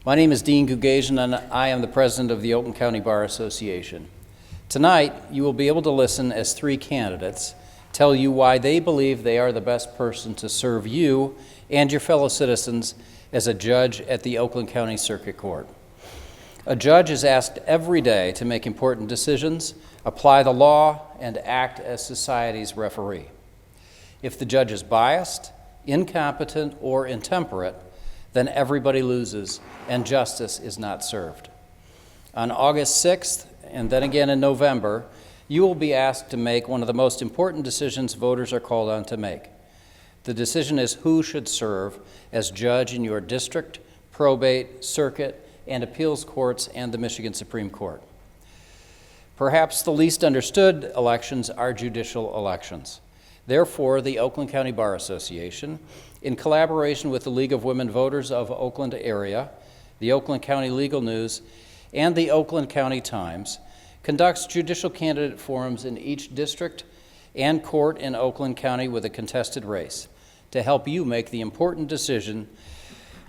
My name is Dean Gugasian, and I am the president of the Oakland County Bar Association. Tonight, you will be able to listen as three candidates tell you why they believe they are the best person to serve you and your fellow citizens as a judge at the Oakland County Circuit Court. A judge is asked every day to make important decisions, apply the law, and act as society's referee. If the judge is biased, incompetent, or intemperate, then everybody loses and justice is not served. On August 6th, and then again in November, you will be asked to make one of the most important decisions voters are called on to make. The decision is who should serve as judge in your district, probate, circuit, and appeals courts and the Michigan Supreme Court. Perhaps the least understood elections are judicial elections. Therefore, the Oakland County Bar Association, in collaboration with the League of Women Voters of Oakland area, the Oakland County Legal News, and the Oakland County Times, conducts judicial candidate forums in each district and court in Oakland County with a contested race to help you make the important decision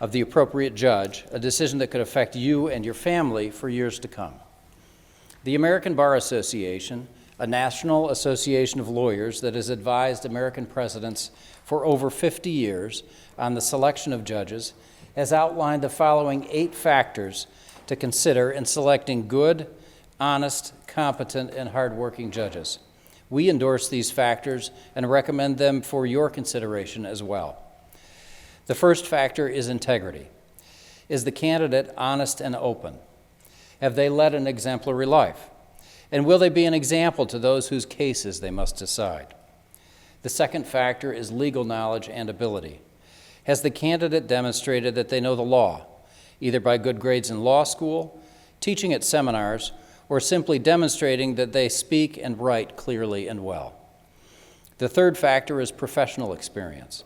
of the appropriate judge, a decision that could affect you and your family for years to come. The American Bar Association, a national association of lawyers that has advised American presidents for over 50 years on the selection of judges, has outlined the following 8 factors to consider in selecting good, honest, competent, and hardworking judges. We endorse these factors and recommend them for your consideration as well. The first factor is integrity. Is the candidate honest and open? Have they led an exemplary life? And will they be an example to those whose cases they must decide? The second factor is legal knowledge and ability. Has the candidate demonstrated that they know the law, either by good grades in law school, teaching at seminars, or simply demonstrating that they speak and write clearly and well? The third factor is professional experience.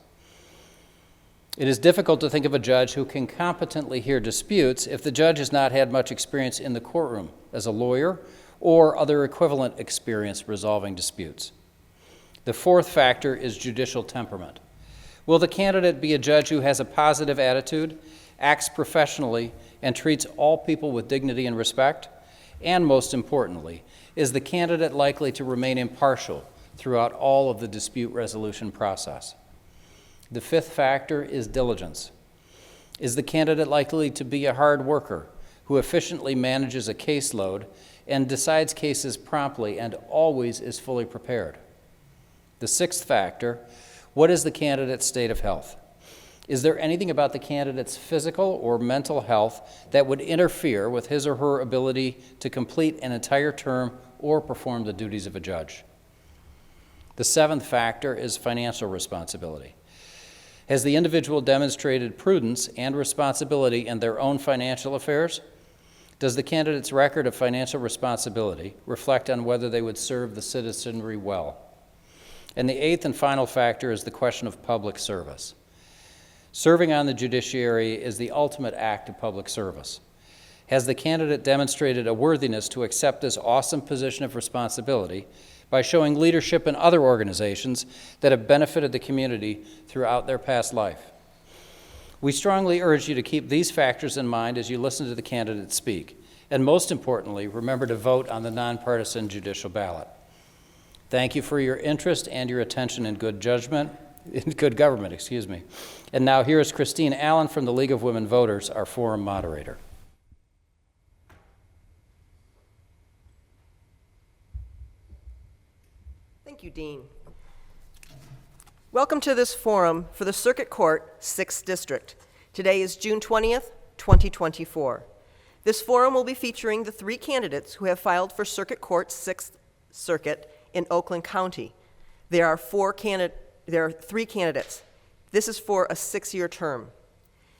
It is difficult to think of a judge who can competently hear disputes if the judge has not had much experience in the courtroom as a lawyer or other equivalent experience resolving disputes. The fourth factor is judicial temperament. Will the candidate be a judge who has a positive attitude, acts professionally, and treats all people with dignity and respect? And most importantly, is the candidate likely to remain impartial throughout all of the dispute resolution process? The fifth factor is diligence. Is the candidate likely to be a hard worker who efficiently manages a caseload and decides cases promptly and always is fully prepared? The sixth factor, what is the candidate's state of health? Is there anything about the candidate's physical or mental health that would interfere with his or her ability to complete an entire term or perform the duties of a judge? The seventh factor is financial responsibility. Has the individual demonstrated prudence and responsibility in their own financial affairs? Does the candidate's record of financial responsibility reflect on whether they would serve the citizenry well? And the eighth and final factor is the question of public service. Serving on the judiciary is the ultimate act of public service. Has the candidate demonstrated a worthiness to accept this awesome position of responsibility by showing leadership in other organizations that have benefited the community throughout their past life? We strongly urge you to keep these factors in mind as you listen to the candidates speak. And most importantly, remember to vote on the nonpartisan judicial ballot. Thank you for your interest and your attention in good government. And now here is Christine Allen from the League of Women Voters, our forum moderator. Thank you, Dean. Welcome to this forum for the Circuit Court, 6th District. Today is June 20th, 2024. This forum will be featuring the 3 candidates who have filed for Circuit Court 6th Circuit in Oakland County. There are 3 candidates. This is for a 6-year term.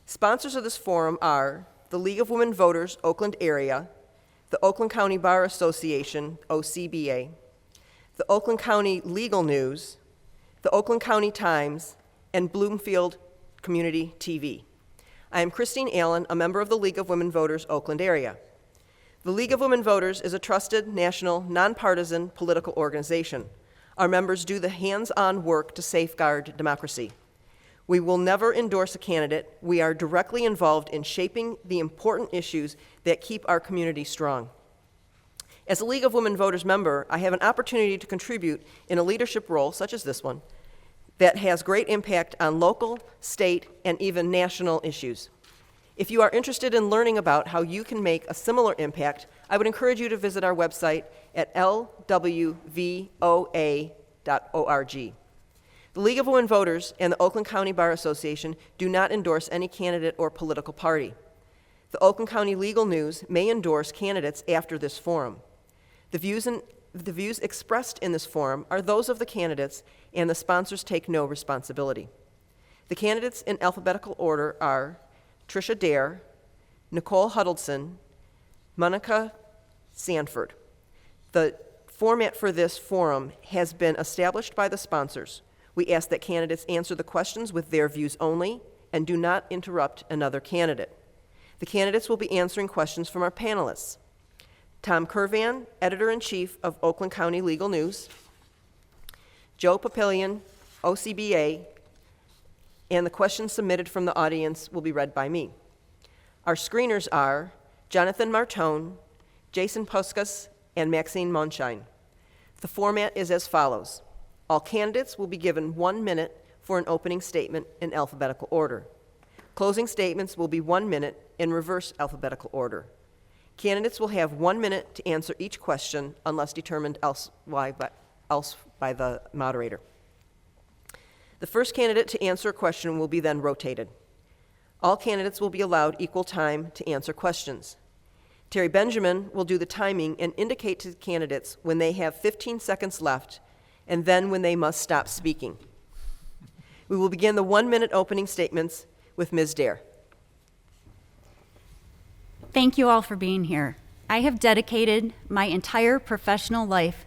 Sponsors of this forum are the League of Women Voters, Oakland area, the Oakland County Bar Association, OCBA, the Oakland County Legal News, the Oakland County Times, and Bloomfield Community TV. I am Christine Allen, a member of the League of Women Voters, Oakland area. The League of Women Voters is a trusted, national, nonpartisan political organization. Our members do the hands-on work to safeguard democracy. We will never endorse a candidate. We are directly involved in shaping the important issues that keep our community strong. As a League of Women Voters member, I have an opportunity to contribute in a leadership role, such as this one, that has great impact on local, state, and even national issues. If you are interested in learning about how you can make a similar impact, I would encourage you to visit our website at lwvoa.org. The League of Women Voters and the Oakland County Bar Association do not endorse any candidate or political party. The Oakland County Legal News may endorse candidates after this forum. The views expressed in this forum are those of the candidates, and the sponsors take no responsibility. The candidates in alphabetical order are Tricia Dare, Nicole Huddleson, Moneka Sanford. The format for this forum has been established by the sponsors. We ask that candidates answer the questions with their views only and do not interrupt another candidate. The candidates will be answering questions from our panelists. Tom Curvan, Editor-in-Chief of Oakland County Legal News, Joe Papillion, OCBA, and the questions submitted from the audience will be read by me. Our screeners are Jonathan Martone, Jason Puskas, and Maxine Monshine. The format is as follows. All candidates will be given 1 minute for an opening statement in alphabetical order. Closing statements will be 1 minute in reverse alphabetical order. Candidates will have 1 minute to answer each question unless determined else by the moderator. The first candidate to answer a question will be then rotated. All candidates will be allowed equal time to answer questions. Terry Benjamin will do the timing and indicate to the candidates when they have 15 seconds left and then when they must stop speaking. We will begin the 1 minute opening statements with Ms. Dare. Thank you all for being here. I have dedicated my entire professional life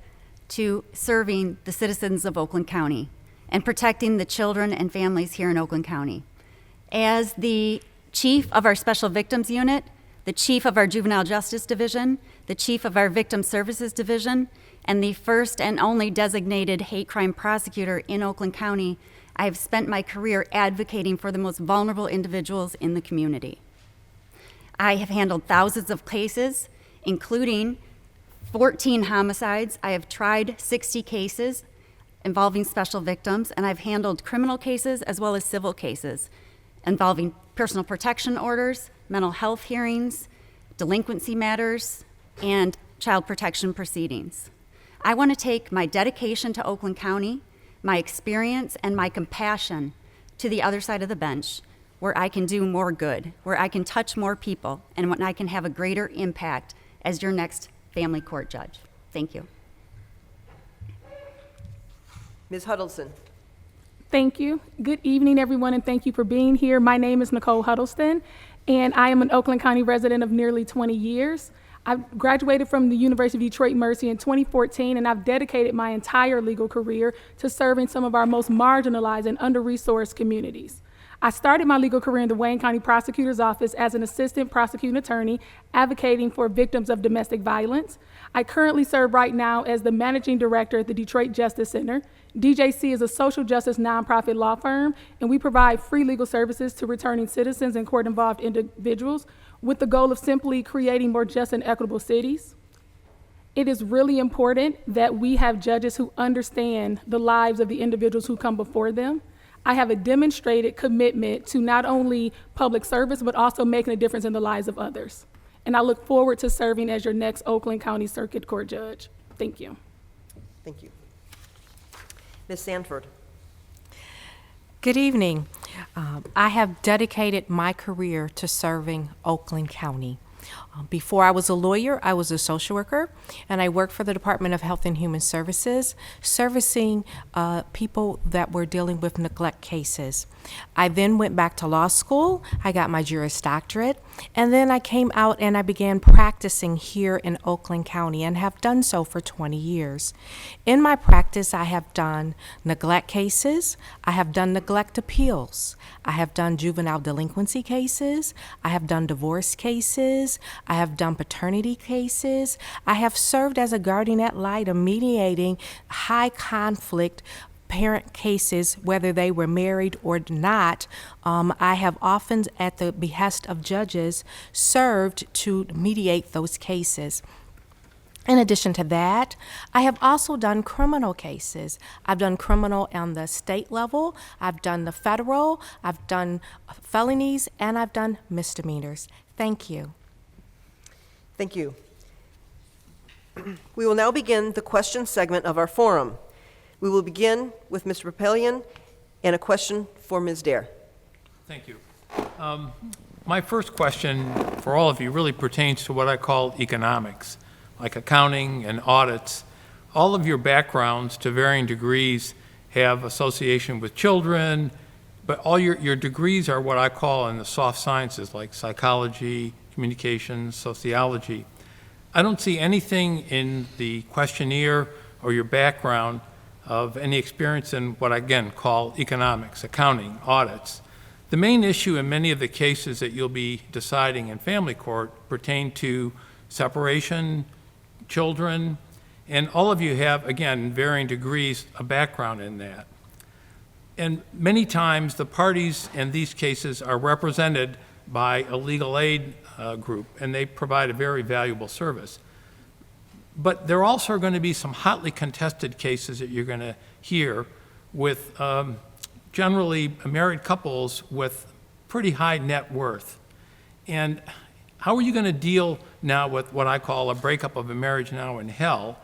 to serving the citizens of Oakland County and protecting the children and families here in Oakland County. As the chief of our Special Victims Unit, the chief of our Juvenile Justice Division, the chief of our Victim Services Division, and the first and only designated hate crime prosecutor in Oakland County, I have spent my career advocating for the most vulnerable individuals in the community. I have handled thousands of cases, including 14 homicides. I have tried 60 cases involving special victims, and I've handled criminal cases as well as civil cases involving personal protection orders, mental health hearings, delinquency matters, and child protection proceedings. I want to take my dedication to Oakland County, my experience, and my compassion to the other side of the bench, where I can do more good, where I can touch more people, and when I can have a greater impact as your next family court judge. Thank you. Ms. Huddleson. Thank you. Good evening, everyone, and thank you for being here. My name is Nicole Huddleson, and I am an Oakland County resident of nearly 20 years. I graduated from the University of Detroit Mercy in 2014, and I've dedicated my entire legal career to serving some of our most marginalized and under-resourced communities. I started my legal career in the Wayne County Prosecutor's Office as an assistant prosecuting attorney advocating for victims of domestic violence. I currently serve right now as the managing director at the Detroit Justice Center. DJC is a social justice nonprofit law firm, and we provide free legal services to returning citizens and court-involved individuals with the goal of simply creating more just and equitable cities. It is really important that we have judges who understand the lives of the individuals who come before them. I have a demonstrated commitment to not only public service, but also making a difference in the lives of others. And I look forward to serving as your next Oakland County Circuit Court Judge. Thank you. Thank you. Ms. Sanford. Good evening. I have dedicated my career to serving Oakland County. Before I was a lawyer, I was a social worker, and I worked for the Department of Health and Human Services, servicing people that were dealing with neglect cases. I then went back to law school. I got my Juris Doctorate, and then I came out and I began practicing here in Oakland County and have done so for 20 years. In my practice, I have done neglect cases. I have done neglect appeals. I have done juvenile delinquency cases. I have done divorce cases. I have done paternity cases. I have served as a guardian ad litem mediating high conflict parent cases, whether they were married or not. I have often, at the behest of judges, served to mediate those cases. In addition to that, I have also done criminal cases. I've done criminal on the state level, I've done the federal, I've done felonies, and I've done misdemeanors. Thank you. Thank you. We will now begin the question segment of our forum. We will begin with Mr. Papelian and a question for Ms. Dare. Thank you. My first question for all of you really pertains to what I call economics, like accounting and audits. All of your backgrounds, to varying degrees, have association with children, but all your degrees are what I call in the soft sciences, like psychology, communications, sociology. I don't see anything in the questionnaire or your background of any experience in what I, again, call economics, accounting, audits. The main issue in many of the cases that you'll be deciding in family court pertain to separation, children, and all of you have, again, in varying degrees, a background in that. And many times the parties in these cases are represented by a legal aid group, and they provide a very valuable service. But there also are going to be some hotly contested cases that you're going to hear with generally married couples with pretty high net worth. And how are you going to deal now with what I call a breakup of a marriage now in hell?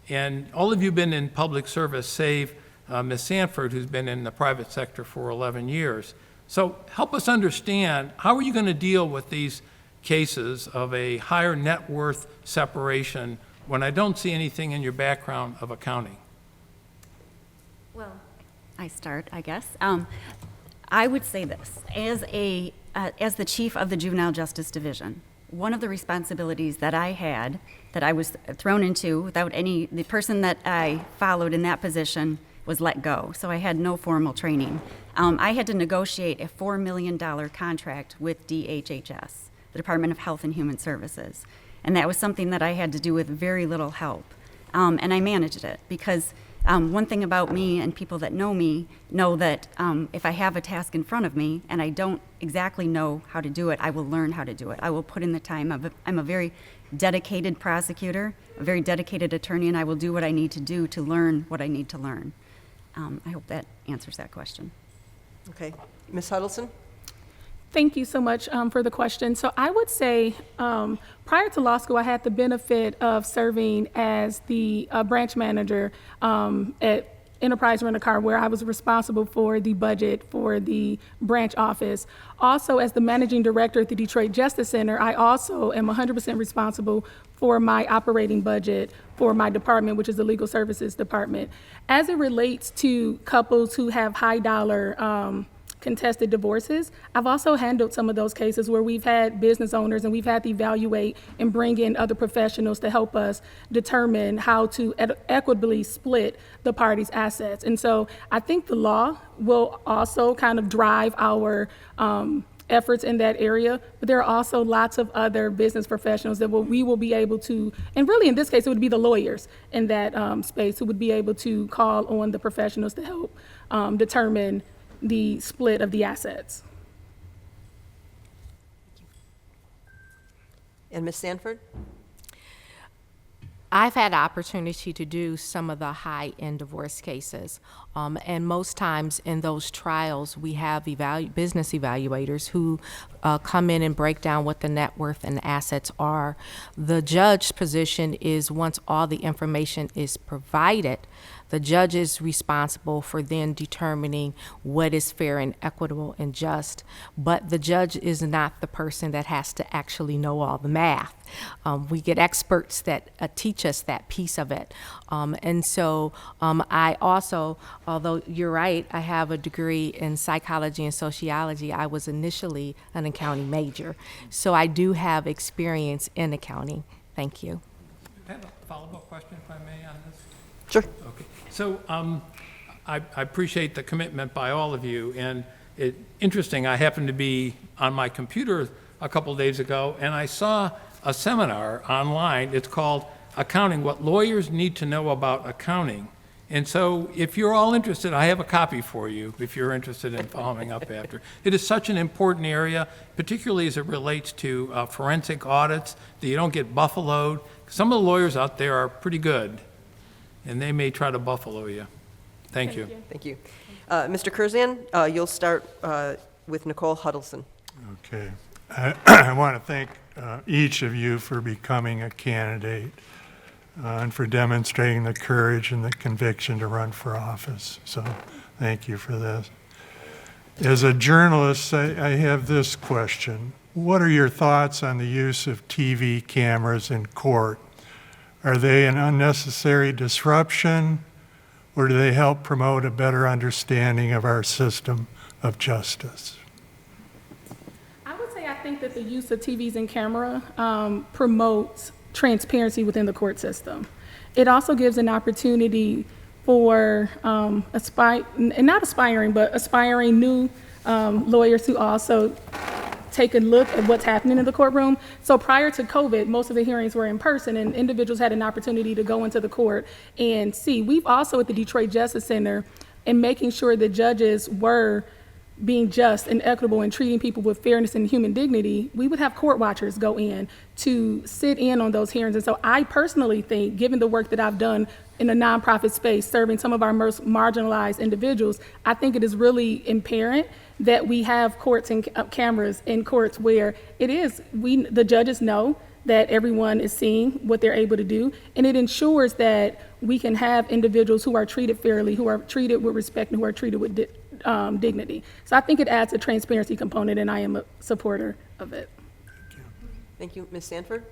And all of you have been in public service, save Ms. Sanford, who's been in the private sector for 11 years. So help us understand, how are you going to deal with these cases of a higher net worth separation when I don't see anything in your background of accounting? Well, I start, I guess. I would say this, as the chief of the Juvenile Justice Division, one of the responsibilities that I had, that I was thrown into without the person that I followed in that position was let go, so I had no formal training. I had to negotiate a $4 million contract with DHHS, the Department of Health and Human Services, and that was something that I had to do with very little help, and I managed it because one thing about me and people that know me know that if I have a task in front of me and I don't exactly know how to do it, I will learn how to do it. I will put in the time. I'm a very dedicated prosecutor, a very dedicated attorney, and I will do what I need to do to learn what I need to learn. I hope that answers that question. Okay. Ms. Huddleson? Thank you so much for the question. So I would say prior to law school, I had the benefit of serving as the branch manager at Enterprise Rent-A-Car, where I was responsible for the budget for the branch office. Also, as the managing director at the Detroit Justice Center, I also am 100% responsible for my operating budget for my department, which is the Legal Services Department. As it relates to couples who have high dollar contested divorces, I've also handled some of those cases where we've had business owners and we've had to evaluate and bring in other professionals to help us determine how to equitably split the parties' assets. And so I think the law will also kind of drive our efforts in that area, but there are also lots of other business professionals that we will be able to, and really in this case it would be the lawyers in that space who would be able to call on the professionals to help determine the split of the assets. And Ms. Sanford? I've had opportunity to do some of the high-end divorce cases, and most times in those trials we have business evaluators who come in and break down what the net worth and assets are. The judge's position is once all the information is provided, the judge is responsible for then determining what is fair and equitable and just, but the judge is not the person that has to actually know all the math. We get experts that teach us that piece of it. And so I also, although you're right, I have a degree in psychology and sociology. I was initially an accounting major. So I do have experience in accounting. Thank you. I have a follow-up question, if I may, on this. Sure. Okay. So I appreciate the commitment by all of you. And interesting, I happened to be on my computer a couple days ago, and I saw a seminar online. It's called Accounting, What Lawyers Need to Know About Accounting. And so if you're all interested, I have a copy for you if you're interested in following up after. It is such an important area, particularly as it relates to forensic audits, that you don't get buffaloed. Some of the lawyers out there are pretty good, and they may try to buffalo you. Thank you. Thank you. Mr. Curzan, you'll start with Nicole Huddleson. Okay. I want to thank each of you for becoming a candidate and for demonstrating the courage and the conviction to run for office. So thank you for this. As a journalist, I have this question. What are your thoughts on the use of TV cameras in court? Are they an unnecessary disruption, or do they help promote a better understanding of our system of justice? I would say I think that the use of TVs and camera promotes transparency within the court system. It also gives an opportunity for aspiring new lawyers to also take a look at what's happening in the courtroom. So prior to COVID, most of the hearings were in person, and individuals had an opportunity to go into the court and see. We've also at the Detroit Justice Center, in making sure that judges were being just and equitable and treating people with fairness and human dignity, we would have court watchers go in to sit in on those hearings. And so I personally think, given the work that I've done in the nonprofit space, serving some of our most marginalized individuals, I think it is really imperative that we have courts and cameras in courts where the judges know that everyone is seeing what they're able to do, and it ensures that we can have individuals who are treated fairly, who are treated with respect, and who are treated with dignity. So I think it adds a transparency component, and I am a supporter of it. Thank you. Ms. Sanford?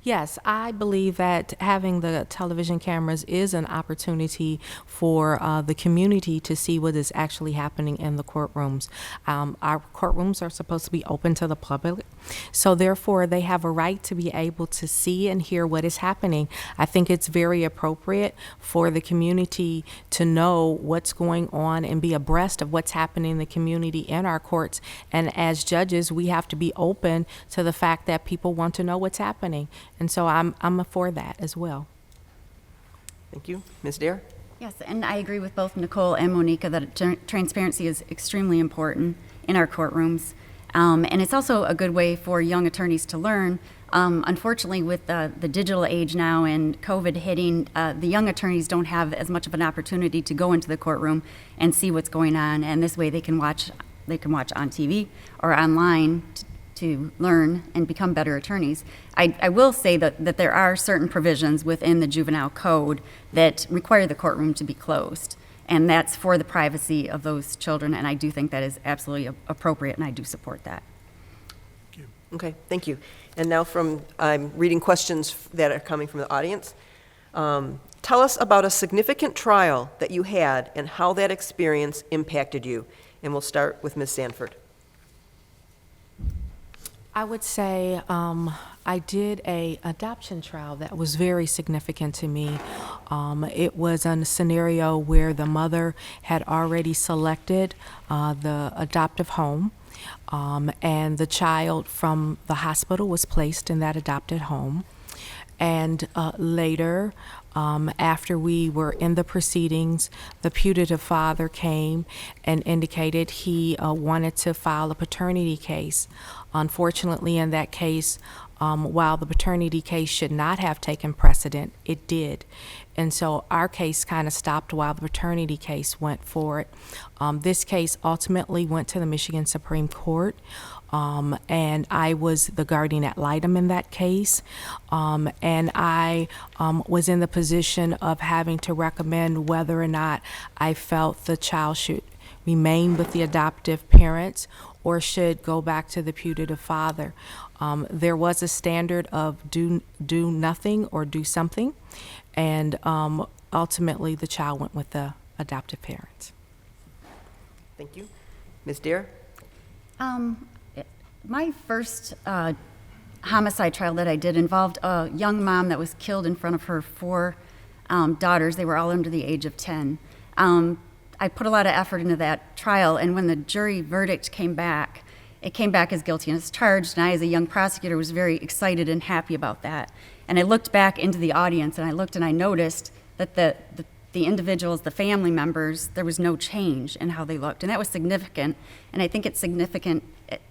Yes, I believe that having the television cameras is an opportunity for the community to see what is actually happening in the courtrooms. Our courtrooms are supposed to be open to the public, so therefore they have a right to be able to see and hear what is happening. I think it's very appropriate for the community to know what's going on and be abreast of what's happening in the community in our courts. And as judges, we have to be open to the fact that people want to know what's happening. And so I'm for that as well. Thank you. Ms. Dare? Yes, and I agree with both Nicole and Moneka that transparency is extremely important in our courtrooms. And it's also a good way for young attorneys to learn. Unfortunately, with the digital age now and COVID hitting, the young attorneys don't have as much of an opportunity to go into the courtroom and see what's going on. And this way they can watch on TV or online to learn and become better attorneys. I will say that there are certain provisions within the juvenile code that require the courtroom to be closed, and that's for the privacy of those children, and I do think that is absolutely appropriate, and I do support that. Okay, thank you. And now I'm reading questions that are coming from the audience. Tell us about a significant trial that you had and how that experience impacted you. And we'll start with Ms. Sanford. I would say I did an adoption trial that was very significant to me. It was a scenario where the mother had already selected the adoptive home, and the child from the hospital was placed in that adopted home. And later, after we were in the proceedings, the putative father came and indicated he wanted to file a paternity case. Unfortunately, in that case, while the paternity case should not have taken precedent, it did. And so our case kind of stopped while the paternity case went forward. This case ultimately went to the Michigan Supreme Court. And I was the guardian ad litem in that case, and I was in the position of having to recommend whether or not I felt the child should remain with the adoptive parents or should go back to the putative father. There was a standard of do nothing or do something, and ultimately the child went with the adoptive parents. Thank you. Ms. Dare? My first homicide trial that I did involved a young mom that was killed in front of her 4 daughters. They were all under the age of 10. I put a lot of effort into that trial, and when the jury verdict came back, it came back as guilty and as charged, and I, as a young prosecutor, was very excited and happy about that. And I looked back into the audience, and I looked and I noticed that the the individuals, the family members, there was no change in how they looked. And that was significant. And I think it's significant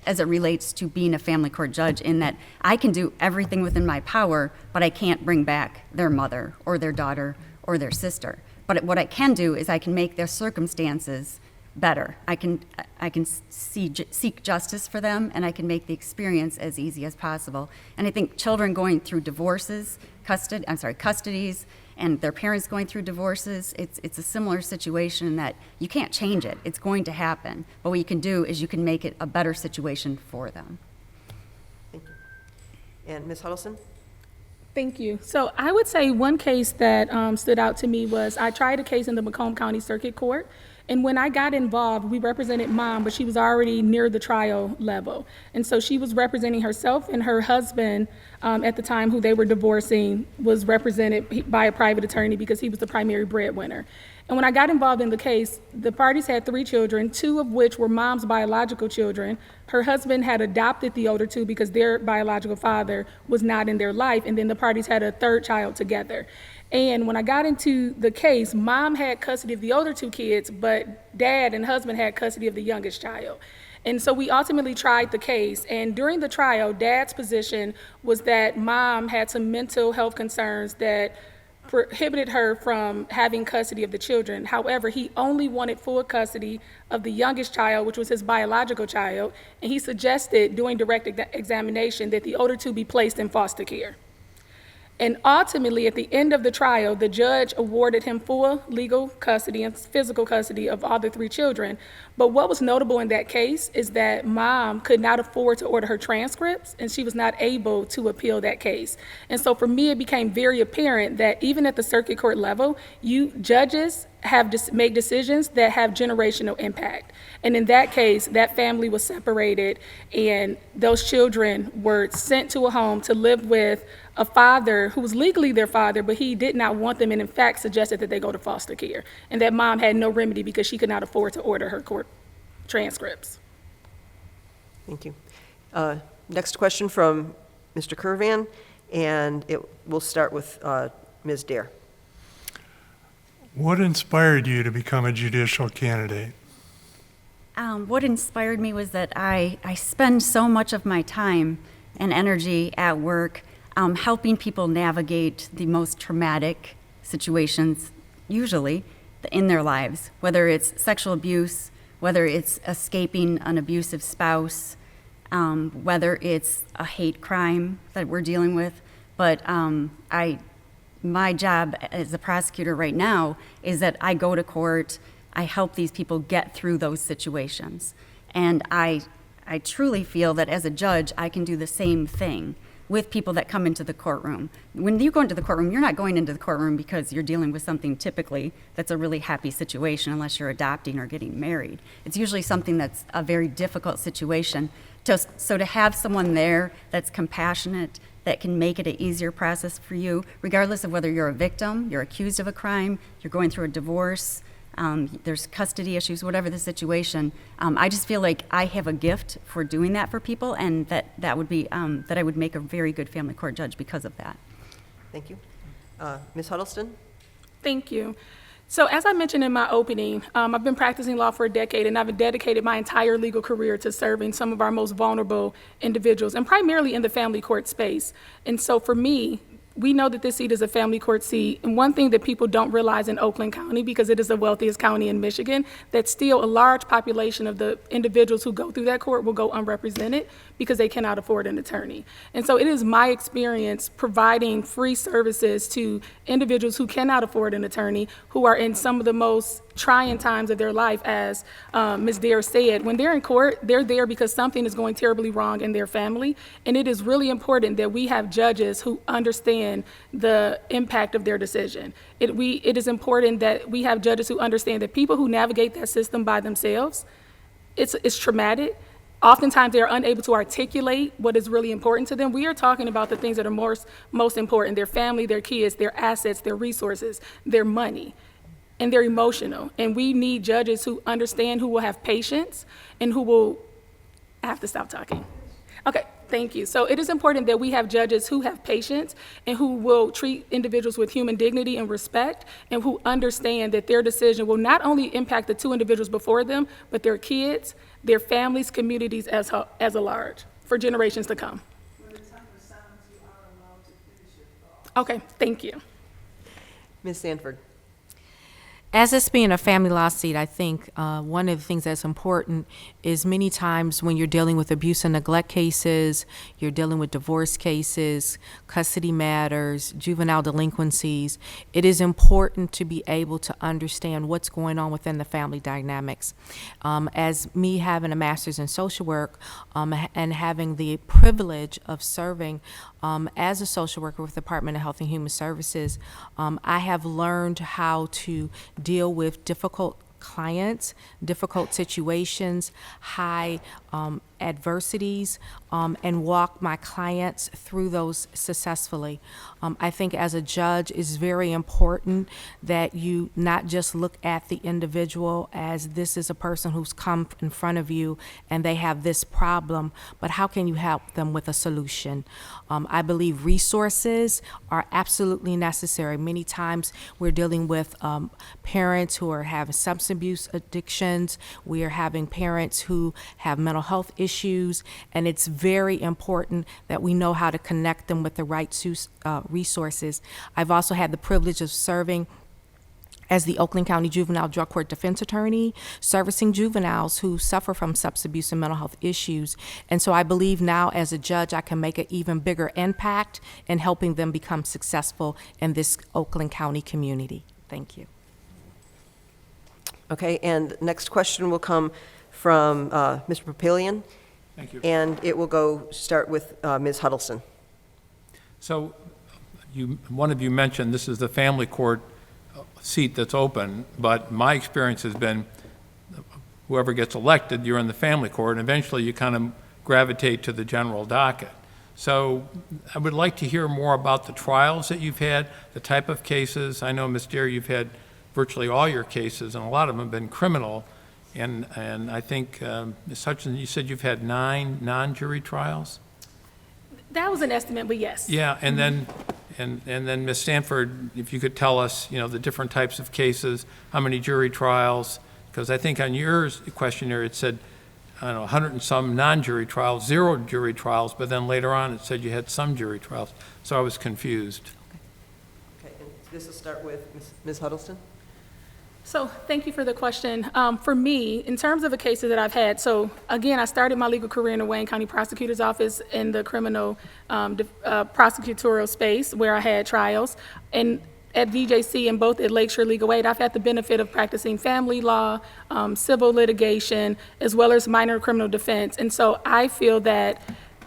as it relates to being a family court judge, in that I can do everything within my power, but I can't bring back their mother or their daughter or their sister. But what I can do is I can make their circumstances better. I can seek justice for them, and I can make the experience as easy as possible. And I think children going through divorces, custodies, and their parents going through divorces, it's a similar situation in that you can't change it. It's going to happen. But what you can do is you can make it a better situation for them. Thank you. And Ms. Huddleson? Thank you. So I would say one case that stood out to me was I tried a case in the Macomb County Circuit Court. And when I got involved, we represented Mom, but she was already near the trial level. And so she was representing herself, and her husband, at the time who they were divorcing, was represented by a private attorney because he was the primary breadwinner. And when I got involved in the case, the parties had 3 children, 2 of which were Mom's biological children. Her husband had adopted the older 2 because their biological father was not in their life, and then the parties had a 3rd child together. And when I got into the case, Mom had custody of the older 2 kids, but Dad and husband had custody of the youngest child. And so we ultimately tried the case. And during the trial, Dad's position was that Mom had some mental health concerns that prohibited her from having custody of the children. However, he only wanted full custody of the youngest child, which was his biological child, and he suggested, doing direct examination, that the older 2 be placed in foster care. And ultimately, at the end of the trial, the judge awarded him full legal custody and physical custody of all the 3 children. But what was notable in that case is that Mom could not afford to order her transcripts, and she was not able to appeal that case. And so for me, it became very apparent that even at the circuit court level, judges have make decisions that have generational impact. And in that case, that family was separated, and those children were sent to a home to live with a father who was legally their father, but he did not want them, and in fact suggested that they go to foster care. And that Mom had no remedy because she could not afford to order her court transcripts. Thank you. Next question from Mr. Curvan, and we'll start with Ms. Dare. What inspired you to become a judicial candidate? What inspired me was that I spend so much of my time and energy at work helping people navigate the most traumatic situations, usually, in their lives, whether it's sexual abuse, whether it's escaping an abusive spouse, whether it's a hate crime that we're dealing with. But my job as a prosecutor right now is that I go to court, I help these people get through those situations. And I truly feel that as a judge, I can do the same thing with people that come into the courtroom. When you go into the courtroom, you're not going into the courtroom because you're dealing with something typically that's a really happy situation, unless you're adopting or getting married. It's usually something that's a very difficult situation. So to have someone there that's compassionate, that can make it an easier process for you, regardless of whether you're a victim, you're accused of a crime, you're going through a divorce, there's custody issues, whatever the situation. I just feel like I have a gift for doing that for people, and that would be that I would make a very good family court judge because of that. Thank you. Ms. Huddleston? Thank you. So as I mentioned in my opening, I've been practicing law for a decade, and I've dedicated my entire legal career to serving some of our most vulnerable individuals, and primarily in the family court space. And so for me, we know that this seat is a family court seat, and one thing that people don't realize in Oakland County, because it is the wealthiest county in Michigan, that still a large population of the individuals who go through that court will go unrepresented because they cannot afford an attorney. And so it is my experience providing free services to individuals who cannot afford an attorney, who are in some of the most trying times of their life, as Ms. Dare said. When they're in court, they're there because something is going terribly wrong in their family, and it is really important that we have judges who understand the impact of their decision. It is important that we have judges who understand that people who navigate that system by themselves, it's traumatic. Oftentimes they are unable to articulate what is really important to them. We are talking about the things that are most important: their family, their kids, their assets, their resources, their money. And they're emotional. And we need judges who understand, who will have patience, and who will, I have to stop talking. Okay, Thank you. So it is important that we have judges who have patience and who will treat individuals with human dignity and respect, and who understand that their decision will not only impact the two individuals before them, but their kids, their families, communities as a large, for generations to come. Okay, thank you. Ms. Sanford. As this being a family law seat, I think one of the things that's important is many times when you're dealing with abuse and neglect cases, you're dealing with divorce cases, custody matters, juvenile delinquencies, it is important to be able to understand what's going on within the family dynamics. As me having a master's in social work and having the privilege of serving as a social worker with the Department of Health and Human Services, I have learned how to deal with difficult clients, difficult situations, high adversities, and walk my clients through those successfully. I think as a judge, it's very important that you not just look at the individual as this is a person who's come in front of you and they have this problem, but how can you help them with a solution? I believe resources are absolutely necessary. Many times we're dealing with parents who are having substance abuse addictions. We are having parents who have mental health issues, and it's very important that we know how to connect them with the right resources. I've also had the privilege of serving as the Oakland County Juvenile Drug Court Defense Attorney, servicing juveniles who suffer from substance abuse and mental health issues. And so I believe now as a judge, I can make an even bigger impact in helping them become successful in this Oakland County community. Thank you. Okay, and next question will come from Mr. Papillion. Thank you. And it will start with Ms. Huddleson. So one of you mentioned this is the family court seat that's open, but my experience has been whoever gets elected, you're in the family court, and eventually you kind of gravitate to the general docket. So I would like to hear more about the trials that you've had, the type of cases. I know, Ms. Dare, you've had virtually all your cases, and a lot of them have been criminal. And I think, Ms. Hutchinson, you said you've had 9 non-jury trials? That was an estimate, but yes. Yeah, and then Ms. Sanford, if you could tell us, the different types of cases, how many jury trials, because I think on your questionnaire it said, I don't know, 100 and some non-jury trials, 0 jury trials, but then later on it said you had some jury trials, so I was confused. Okay, and this will start with Ms. Huddleston. So thank you for the question. For me, in terms of the cases that I've had, so again, I started my legal career in the Wayne County Prosecutor's Office in the criminal prosecutorial space where I had trials. And at VJC and both at Lakeshore Legal Aid, I've had the benefit of practicing family law, civil litigation, as well as minor criminal defense. And so I feel that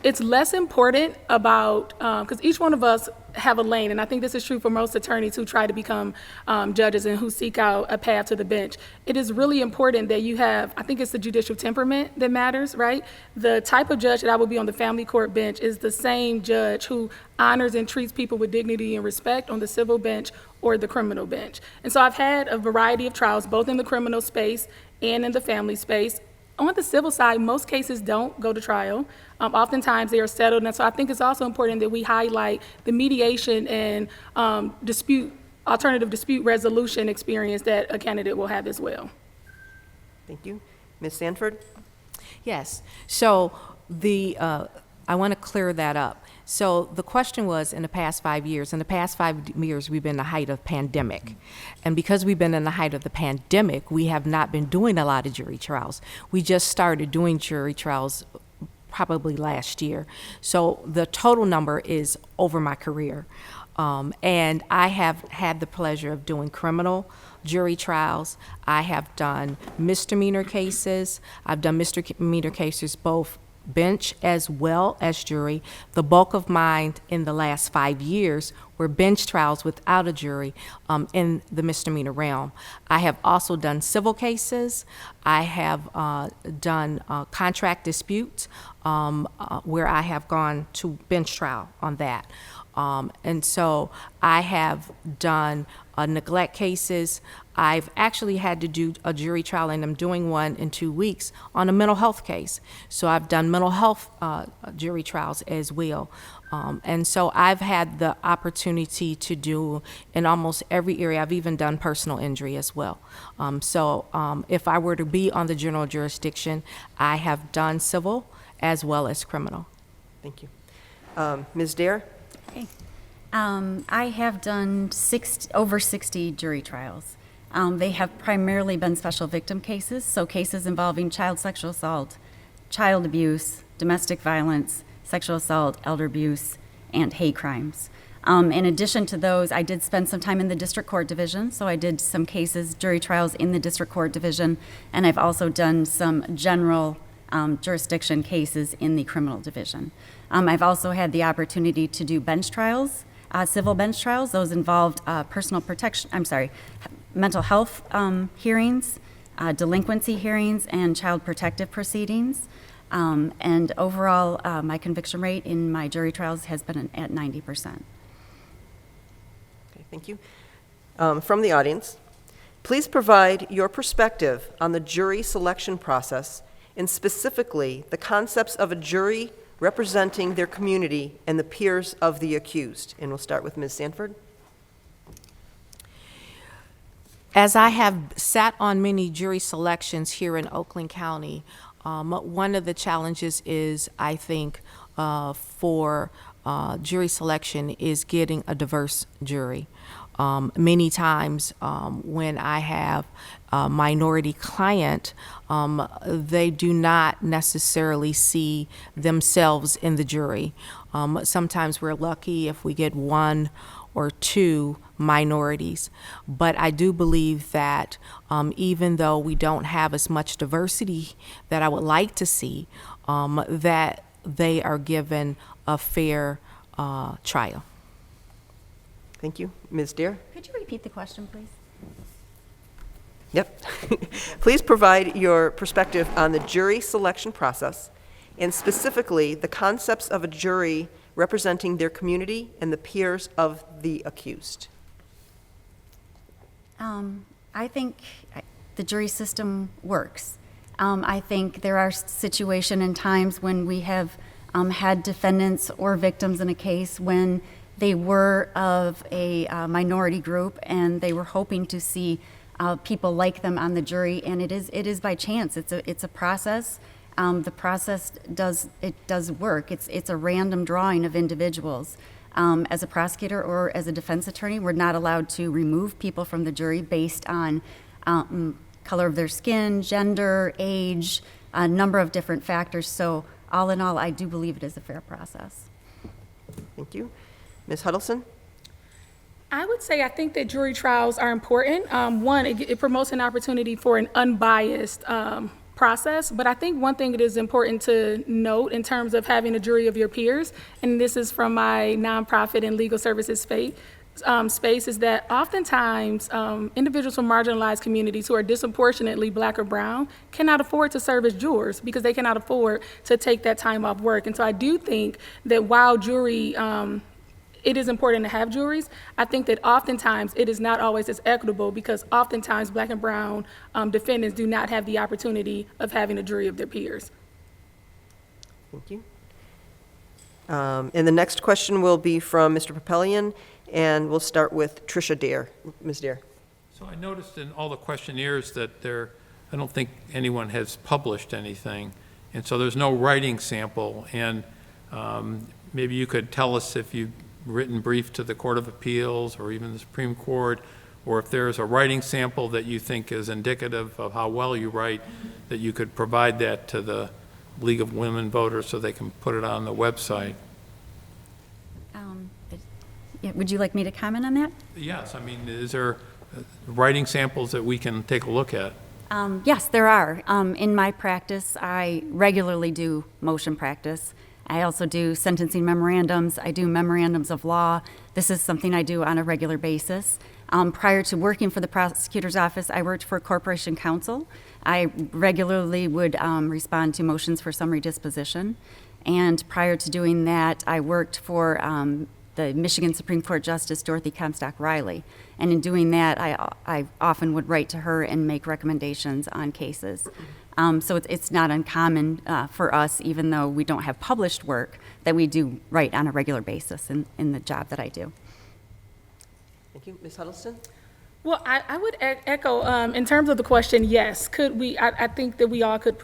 it's less important about, because each one of us have a lane, and I think this is true for most attorneys who try to become judges and who seek out a path to the bench. It is really important that you have, I think it's the judicial temperament that matters, right? The type of judge that I will be on the family court bench is the same judge who honors and treats people with dignity and respect on the civil bench or the criminal bench. And so I've had a variety of trials, both in the criminal space and in the family space. On the civil side, most cases don't go to trial. Oftentimes they are settled, and so I think it's also important that we highlight the mediation and alternative dispute resolution experience that a candidate will have as well. Thank you. Ms. Sanford? Yes. So I want to clear that up. So the question was, in the past 5 years, we've been in the height of pandemic. And because we've been in the height of the pandemic, we have not been doing a lot of jury trials. We just started doing jury trials probably last year. So the total number is over my career. And I have had the pleasure of doing criminal jury trials. I have done misdemeanor cases. I've done misdemeanor cases both bench as well as jury. The bulk of mine in the last 5 years were bench trials without a jury in the misdemeanor realm. I have also done civil cases. I have done contract disputes where I have gone to bench trial on that. And so I have done neglect cases. I've actually had to do a jury trial, and I'm doing one in 2 weeks on a mental health case. So I've done mental health jury trials as well. And so I've had the opportunity to do in almost every area. I've even done personal injury as well. If I were to be on the general jurisdiction, I have done civil as well as criminal. Thank you. Ms. Dare? Okay. I have done over 60 jury trials. They have primarily been special victim cases, so cases involving child sexual assault, child abuse, domestic violence, sexual assault, elder abuse, and hate crimes. In addition to those, I did spend some time in the district court division, so I did some cases, jury trials in the district court division, and I've also done some general jurisdiction cases in the criminal division. I've also had the opportunity to do bench trials, civil bench trials. Those involved mental health hearings, delinquency hearings, and child protective proceedings. And overall, my conviction rate in my jury trials has been at 90%. Okay, thank you. From the audience, please provide your perspective on the jury selection process and specifically the concepts of a jury representing their community and the peers of the accused. And we'll start with Ms. Sanford. As I have sat on many jury selections here in Oakland County, one of the challenges is, I think, for jury selection is getting a diverse jury. Many times when I have a minority client, they do not necessarily see themselves in the jury. Sometimes we're lucky if we get one or two minorities. But I do believe that even though we don't have as much diversity that I would like to see, that they are given a fair trial. Thank you. Ms. Dare? Could you repeat the question, please? Yep. Please provide your perspective on the jury selection process and specifically the concepts of a jury representing their community and the peers of the accused. I think the jury system works. I think there are situations and times when we have had defendants or victims in a case when they were of a minority group and they were hoping to see people like them on the jury, and it is by chance. It's a process. The process does work. It's a random drawing of individuals. As a prosecutor or as a defense attorney, we're not allowed to remove people from the jury based on color of their skin, gender, age, a number of different factors. So all in all, I do believe it is a fair process. Thank you. Ms. Huddleson? I would say I think that jury trials are important. One, it promotes an opportunity for an unbiased process, but I think one thing that is important to note in terms of having a jury of your peers, and this is from my nonprofit and legal services space, is that oftentimes individuals from marginalized communities who are disproportionately Black or brown cannot afford to serve as jurors because they cannot afford to take that time off work. And so I do think that while it is important to have juries, I think that oftentimes it is not always as equitable because oftentimes Black and brown defendants do not have the opportunity of having a jury of their peers. Thank you. And the next question will be from Mr. Papelian, and we'll start with Tricia Dare. Ms. Dare. So I noticed in all the questionnaires that I don't think anyone has published anything, and so there's no writing sample, and maybe you could tell us if you've written brief to the Court of Appeals or even the Supreme Court, or if there's a writing sample that you think is indicative of how well you write, that you could provide that to the League of Women Voters so they can put it on the website. Would you like me to comment on that? Yes, I mean, is there writing samples that we can take a look at? Yes, there are. In my practice, I regularly do motion practice. I also do sentencing memorandums. I do memorandums of law. This is something I do on a regular basis. Prior to working for the prosecutor's office, I worked for Corporation Counsel. I regularly would respond to motions for summary disposition. And prior to doing that, I worked for the Michigan Supreme Court Justice Dorothy Comstock Riley. And in doing that, I often would write to her and make recommendations on cases. So it's not uncommon for us, even though we don't have published work, that we do write on a regular basis in the job that I do. Thank you. Ms. Huddleston? Well, I would echo, in terms of the question, yes. Could we, I think that we all could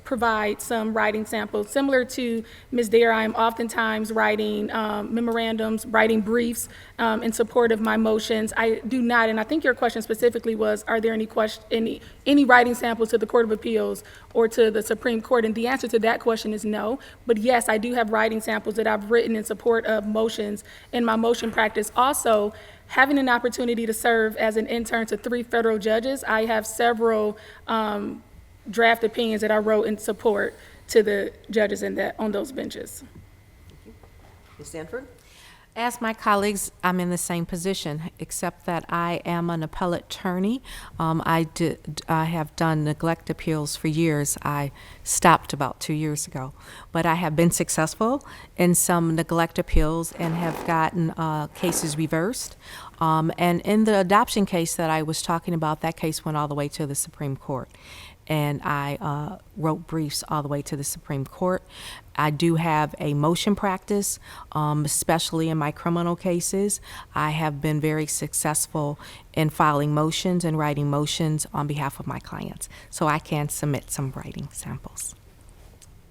provide some writing samples. Similar to Ms. Dare, I am oftentimes writing memorandums, writing briefs in support of my motions. I do not, and I think your question specifically was, are there any writing samples to the Court of Appeals or to the Supreme Court? And the answer to that question is no. But yes, I do have writing samples that I've written in support of motions in my motion practice. Also, having an opportunity to serve as an intern to 3 federal judges, I have several draft opinions that I wrote in support to the judges on those benches. Ms. Sanford? As my colleagues, I'm in the same position, except that I am an appellate attorney. I have done neglect appeals for years. I stopped about 2 years ago, but I have been successful in some neglect appeals and have gotten cases reversed. And in the adoption case that I was talking about, that case went all the way to the Supreme Court. And I wrote briefs all the way to the Supreme Court. I do have a motion practice, especially in my criminal cases. I have been very successful in filing motions and writing motions on behalf of my clients. So I can submit some writing samples.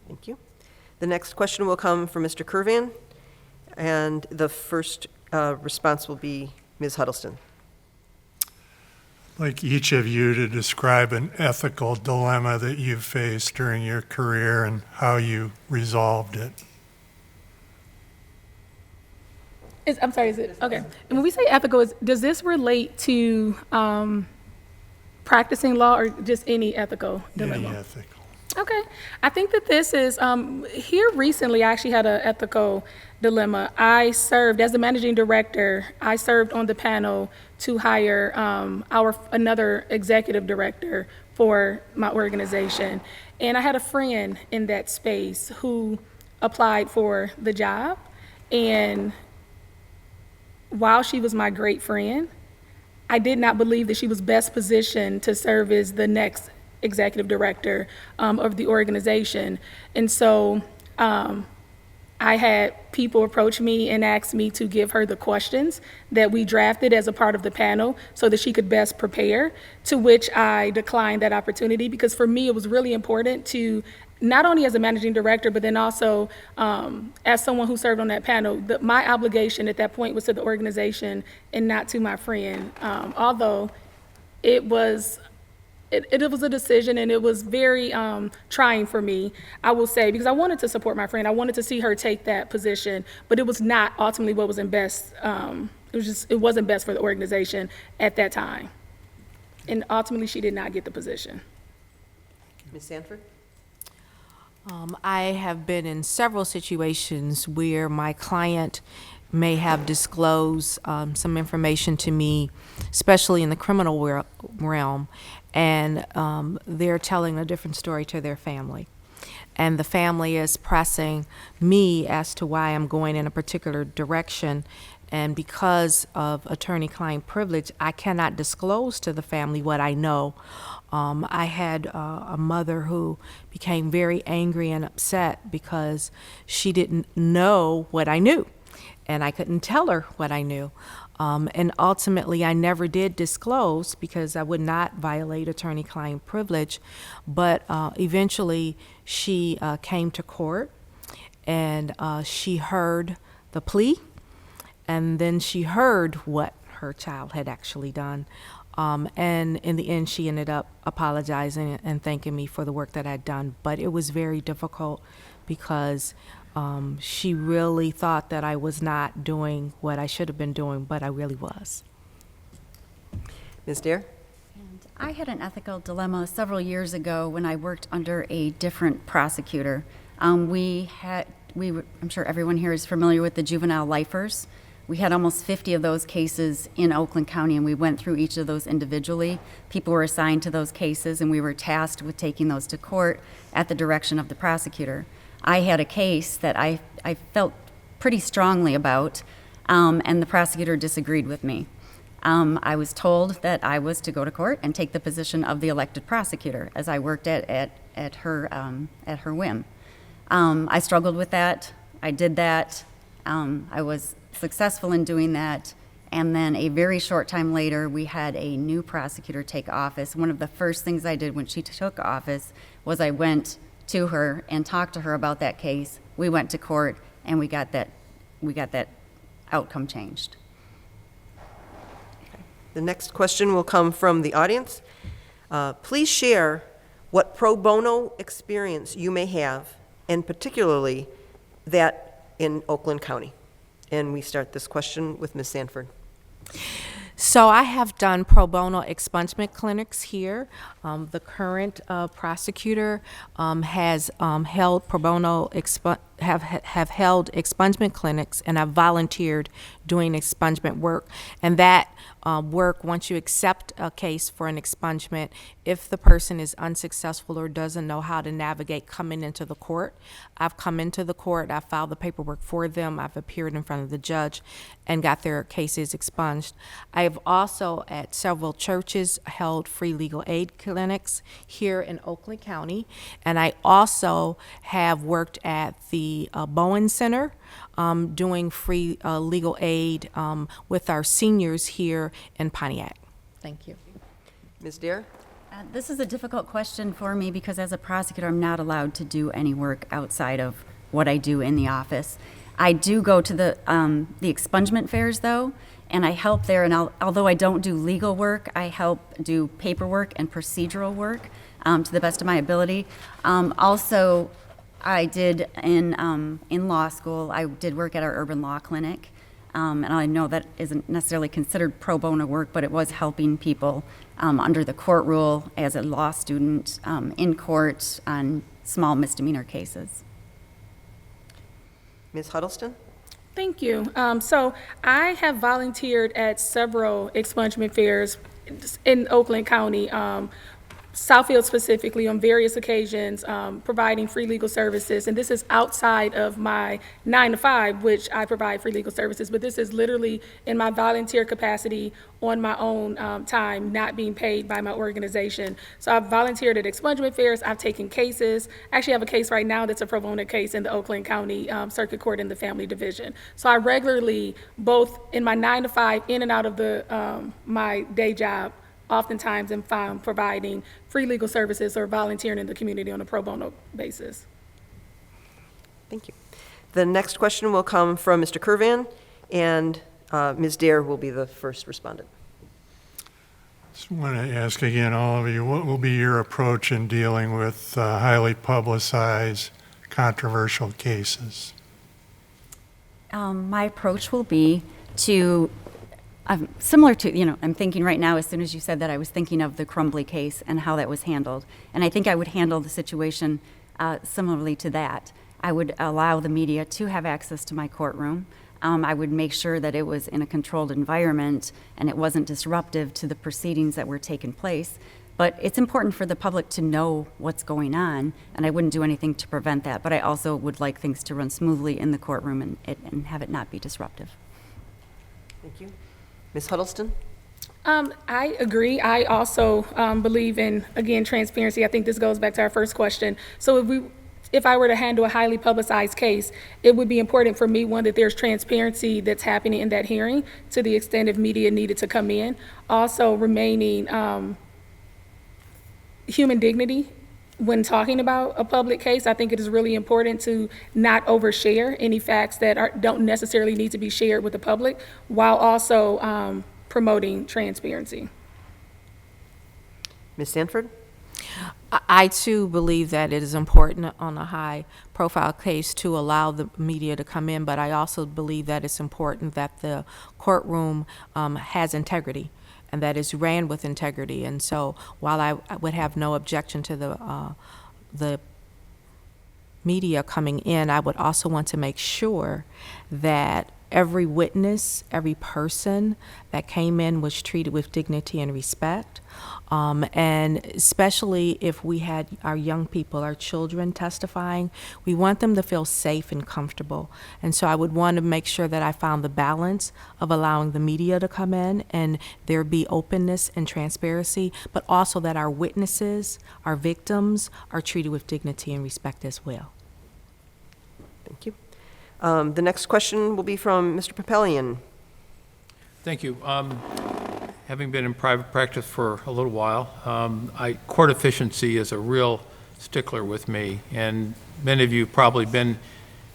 Thank you. The next question will come from Mr. Curvan, and the first response will be Ms. Huddleston. I'd like each of you to describe an ethical dilemma that you've faced during your career and how you resolved it. I'm sorry, is it? Okay. And when we say ethical, does this relate to practicing law or just any ethical dilemma? Any ethical. Okay. I think that this is, here recently I actually had an ethical dilemma. I served, as the managing director, I served on the panel to hire another executive director for my organization. And I had a friend in that space who applied for the job. And while she was my great friend, I did not believe that she was best positioned to serve as the next executive director of the organization. And so I had people approach me and ask me to give her the questions that we drafted as a part of the panel so that she could best prepare, to which I declined that opportunity, because for me it was really important to, not only as a managing director, but then also as someone who served on that panel, my obligation at that point was to the organization and not to my friend. Although it was a decision, and it was very trying for me, I will say, because I wanted to support my friend. I wanted to see her take that position, but it was not ultimately what was in best. It wasn't best for the organization at that time. And ultimately, she did not get the position. Ms. Sanford? I have been in several situations where my client may have disclosed some information to me, especially in the criminal realm, and they're telling a different story to their family. And the family is pressing me as to why I'm going in a particular direction. And because of attorney-client privilege, I cannot disclose to the family what I know. I had a mother who became very angry and upset because she didn't know what I knew, and I couldn't tell her what I knew. And ultimately, I never did disclose because I would not violate attorney-client privilege. But eventually, she came to court, and she heard the plea, and then she heard what her child had actually done. And in the end, she ended up apologizing and thanking me for the work that I'd done. But it was very difficult because she really thought that I was not doing what I should have been doing, but I really was. Ms. Dare? And I had an ethical dilemma several years ago when I worked under a different prosecutor. I'm sure everyone here is familiar with the juvenile lifers. We had almost 50 of those cases in Oakland County, and we went through each of those individually. People were assigned to those cases, and we were tasked with taking those to court at the direction of the prosecutor. I had a case that I felt pretty strongly about. and the prosecutor disagreed with me. I was told that I was to go to court and take the position of the elected prosecutor, as I worked at her whim. I struggled with that. I did that. I was successful in doing that. And then a very short time later, we had a new prosecutor take office. One of the first things I did when she took office was I went to her and talked to her about that case. We went to court, and we got that outcome changed. The next question will come from the audience. Please share what pro bono experience you may have, and particularly that in Oakland County. And we start this question with Ms. Sanford. So I have done pro bono expungement clinics here. The current prosecutor has held pro bono have held expungement clinics, and I've volunteered doing expungement work. And that work, once you accept a case for an expungement, if the person is unsuccessful or doesn't know how to navigate coming into the court, I've come into the court, I've filed the paperwork for them, I've appeared in front of the judge and got their cases expunged. I have also at several churches held free legal aid clinics here in Oakland County, and I also have worked at the Bowen Center doing free legal aid with our seniors here in Pontiac. Thank you. Ms. Dare? This is a difficult question for me because as a prosecutor, I'm not allowed to do any work outside of what I do in the office. I do go to the expungement fairs, though, and I help there. And although I don't do legal work, I help do paperwork and procedural work to the best of my ability. Also, I did in law school, I did work at our urban law clinic. And I know that isn't necessarily considered pro bono work, but it was helping people under the court rule as a law student in court on small misdemeanor cases. Ms. Huddleston? Thank you. So I have volunteered at several expungement fairs in Oakland County, Southfield specifically, on various occasions, providing free legal services. And this is outside of my 9-to-5, which I provide free legal services, but this is literally in my volunteer capacity on my own time, not being paid by my organization. So I've volunteered at expungement fairs. I've taken cases. I actually have a case right now that's a pro bono case in the Oakland County Circuit Court in the Family Division. So I regularly, both in my 9-to-5, in and out of the my day job, oftentimes am found providing free legal services or volunteering in the community on a pro bono basis. Thank you. The next question will come from Mr. Curvan, and Ms. Dare will be the first respondent. Just want to ask again, all of you, what will be your approach in dealing with highly publicized, controversial cases? My approach will be to similar to, I'm thinking right now, as soon as you said that, I was thinking of the Crumbly case and how that was handled. And I think I would handle the situation similarly to that. I would allow the media to have access to my courtroom. I would make sure that it was in a controlled environment and it wasn't disruptive to the proceedings that were taking place. But it's important for the public to know what's going on, and I wouldn't do anything to prevent that. But I also would like things to run smoothly in the courtroom and have it not be disruptive. Thank you. Ms. Huddleston? I agree. I also believe in, again, transparency. I think this goes back to our first question. So if I were to handle a highly publicized case, it would be important for me, one, that there's transparency that's happening in that hearing to the extent if media needed to come in. Also remaining human dignity when talking about a public case. I think it is really important to not overshare any facts that don't necessarily need to be shared with the public, while also promoting transparency. Ms. Sanford? I too believe that it is important on a high profile case to allow the media to come in, but I also believe that it's important that the courtroom has integrity and that is ran with integrity. And so while I would have no objection to the media coming in, I would also want to make sure that Every witness, every person that came in was treated with dignity and respect. And especially if we had our young people, our children testifying, we want them to feel safe and comfortable. And so I would want to make sure that I found the balance of allowing the media to come in and there be openness and transparency, but also that our witnesses, our victims, are treated with dignity and respect as well. Thank you. The next question will be from Mr. Papelian. Thank you. Having been in private practice for a little while, court efficiency is a real stickler with me, and many of you have probably been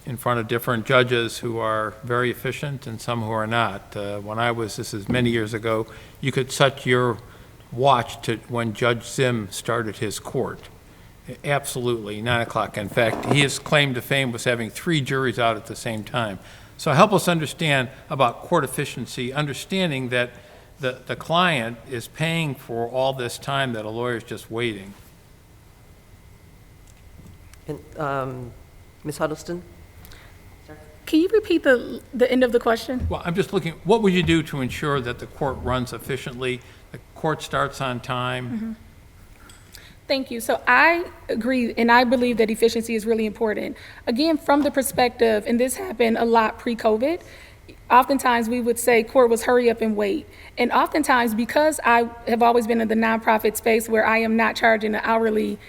in front of different judges who are very efficient and some who are not. When I was, this is many years ago, you could set your watch to when Judge Zim started his court. Absolutely, 9 o'clock. In fact, his claim to fame was having 3 juries out at the same time. So help us understand about court efficiency, understanding that the client is paying for all this time that a lawyer is just waiting. And, Ms. Huddleston? Can you repeat the end of the question? Well, I'm just looking, what would you do to ensure that the court runs efficiently, the court starts on time? Mm-hmm. Thank you. So I agree, and I believe that efficiency is really important. Again, from the perspective, and this happened a lot pre-COVID, oftentimes we would say court was hurry up and wait. And oftentimes, because I have always been in the nonprofit space where I am not charging an hourly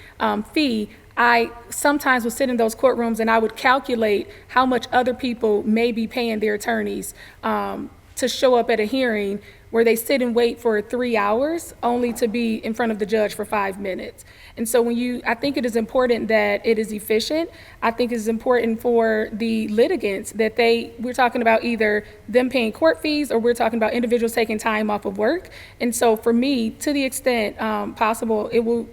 fee, I sometimes would sit in those courtrooms and I would calculate how much other people may be paying their attorneys to show up at a hearing where they sit and wait for 3 hours only to be in front of the judge for 5 minutes. And so I think it is important that it is efficient. I think it's important for the litigants that we're talking about either them paying court fees or we're talking about individuals taking time off of work. And so for me, to the extent possible, it will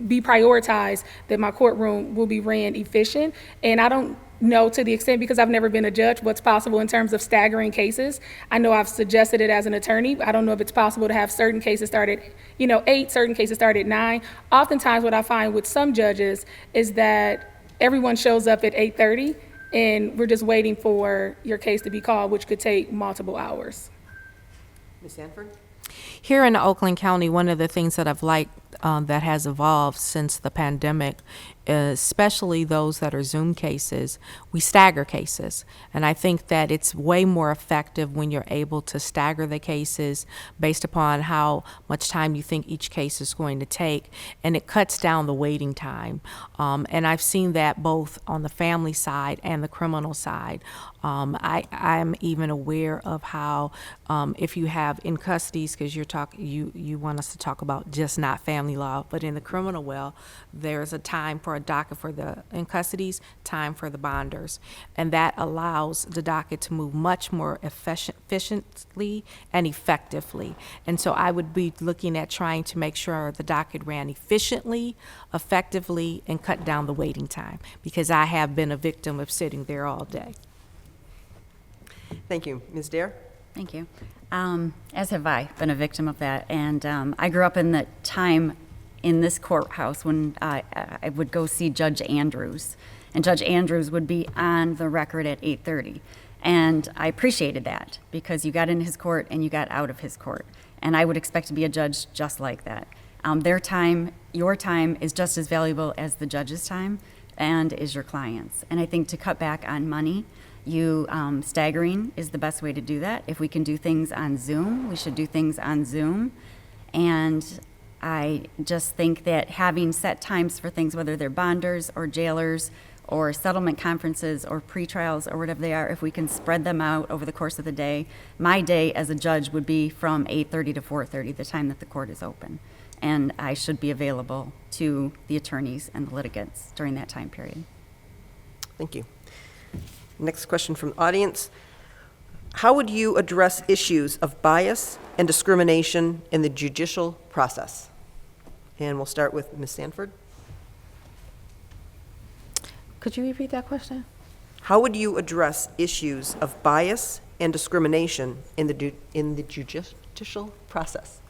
be prioritized that my courtroom will be ran efficient. And I don't know to the extent, because I've never been a judge, what's possible in terms of staggering cases. I know I've suggested it as an attorney. I don't know if it's possible to have certain cases start at 8, certain cases start at 9. Oftentimes what I find with some judges is that everyone shows up at 8:30 and we're just waiting for your case to be called, which could take multiple hours. Ms. Sanford? Here in Oakland County, one of the things that I've liked that has evolved since the pandemic, especially those that are Zoom cases, we stagger cases. And I think that it's way more effective when you're able to stagger the cases based upon how much time you think each case is going to take, and it cuts down the waiting time. And I've seen that both on the family side and the criminal side. I'm even aware of how if you have in custodies, because you want us to talk about just not family law, but in the criminal well, there's a time for a docket for the in custodies, time for the bonders, and that allows the docket to move much more efficiently and effectively. And so I would be looking at trying to make sure the docket ran efficiently, effectively, and cut down the waiting time, because I have been a victim of sitting there all day. Thank you. Ms. Dare? Thank you. As have I been a victim of that. And I grew up in the time in this courthouse when I would go see Judge Andrews. And Judge Andrews would be on the record at 8:30. And I appreciated that because you got in his court and you got out of his court. And I would expect to be a judge just like that. Their time, your time, is just as valuable as the judge's time and is your client's. And I think to cut back on money, staggering is the best way to do that. If we can do things on Zoom, we should do things on Zoom. And I just think that having set times for things, whether they're bonders or jailers or settlement conferences or pretrials or whatever they are, if we can spread them out over the course of the day. My day as a judge would be from 8:30 to 4:30, the time that the court is open. And I should be available to the attorneys and the litigants during that time period. Thank you. Next question from the audience. How would you address issues of bias and discrimination in the judicial process? And we'll start with Ms. Sanford. Could you repeat that question? How would you address issues of bias and discrimination in the judicial process?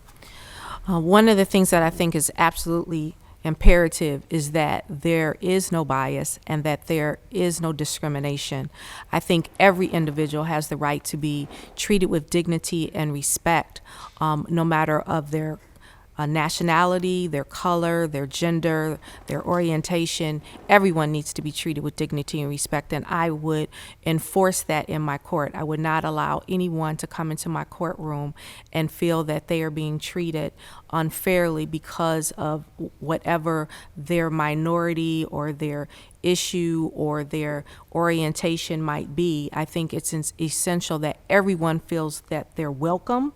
One of the things that I think is absolutely imperative is that there is no bias and that there is no discrimination. I think every individual has the right to be treated with dignity and respect, no matter of their nationality, their color, their gender, their orientation. Everyone needs to be treated with dignity and respect, and I would enforce that in my court. I would not allow anyone to come into my courtroom and feel that they are being treated unfairly because of whatever their minority or their issue or their orientation might be. I think it's essential that everyone feels that they're welcome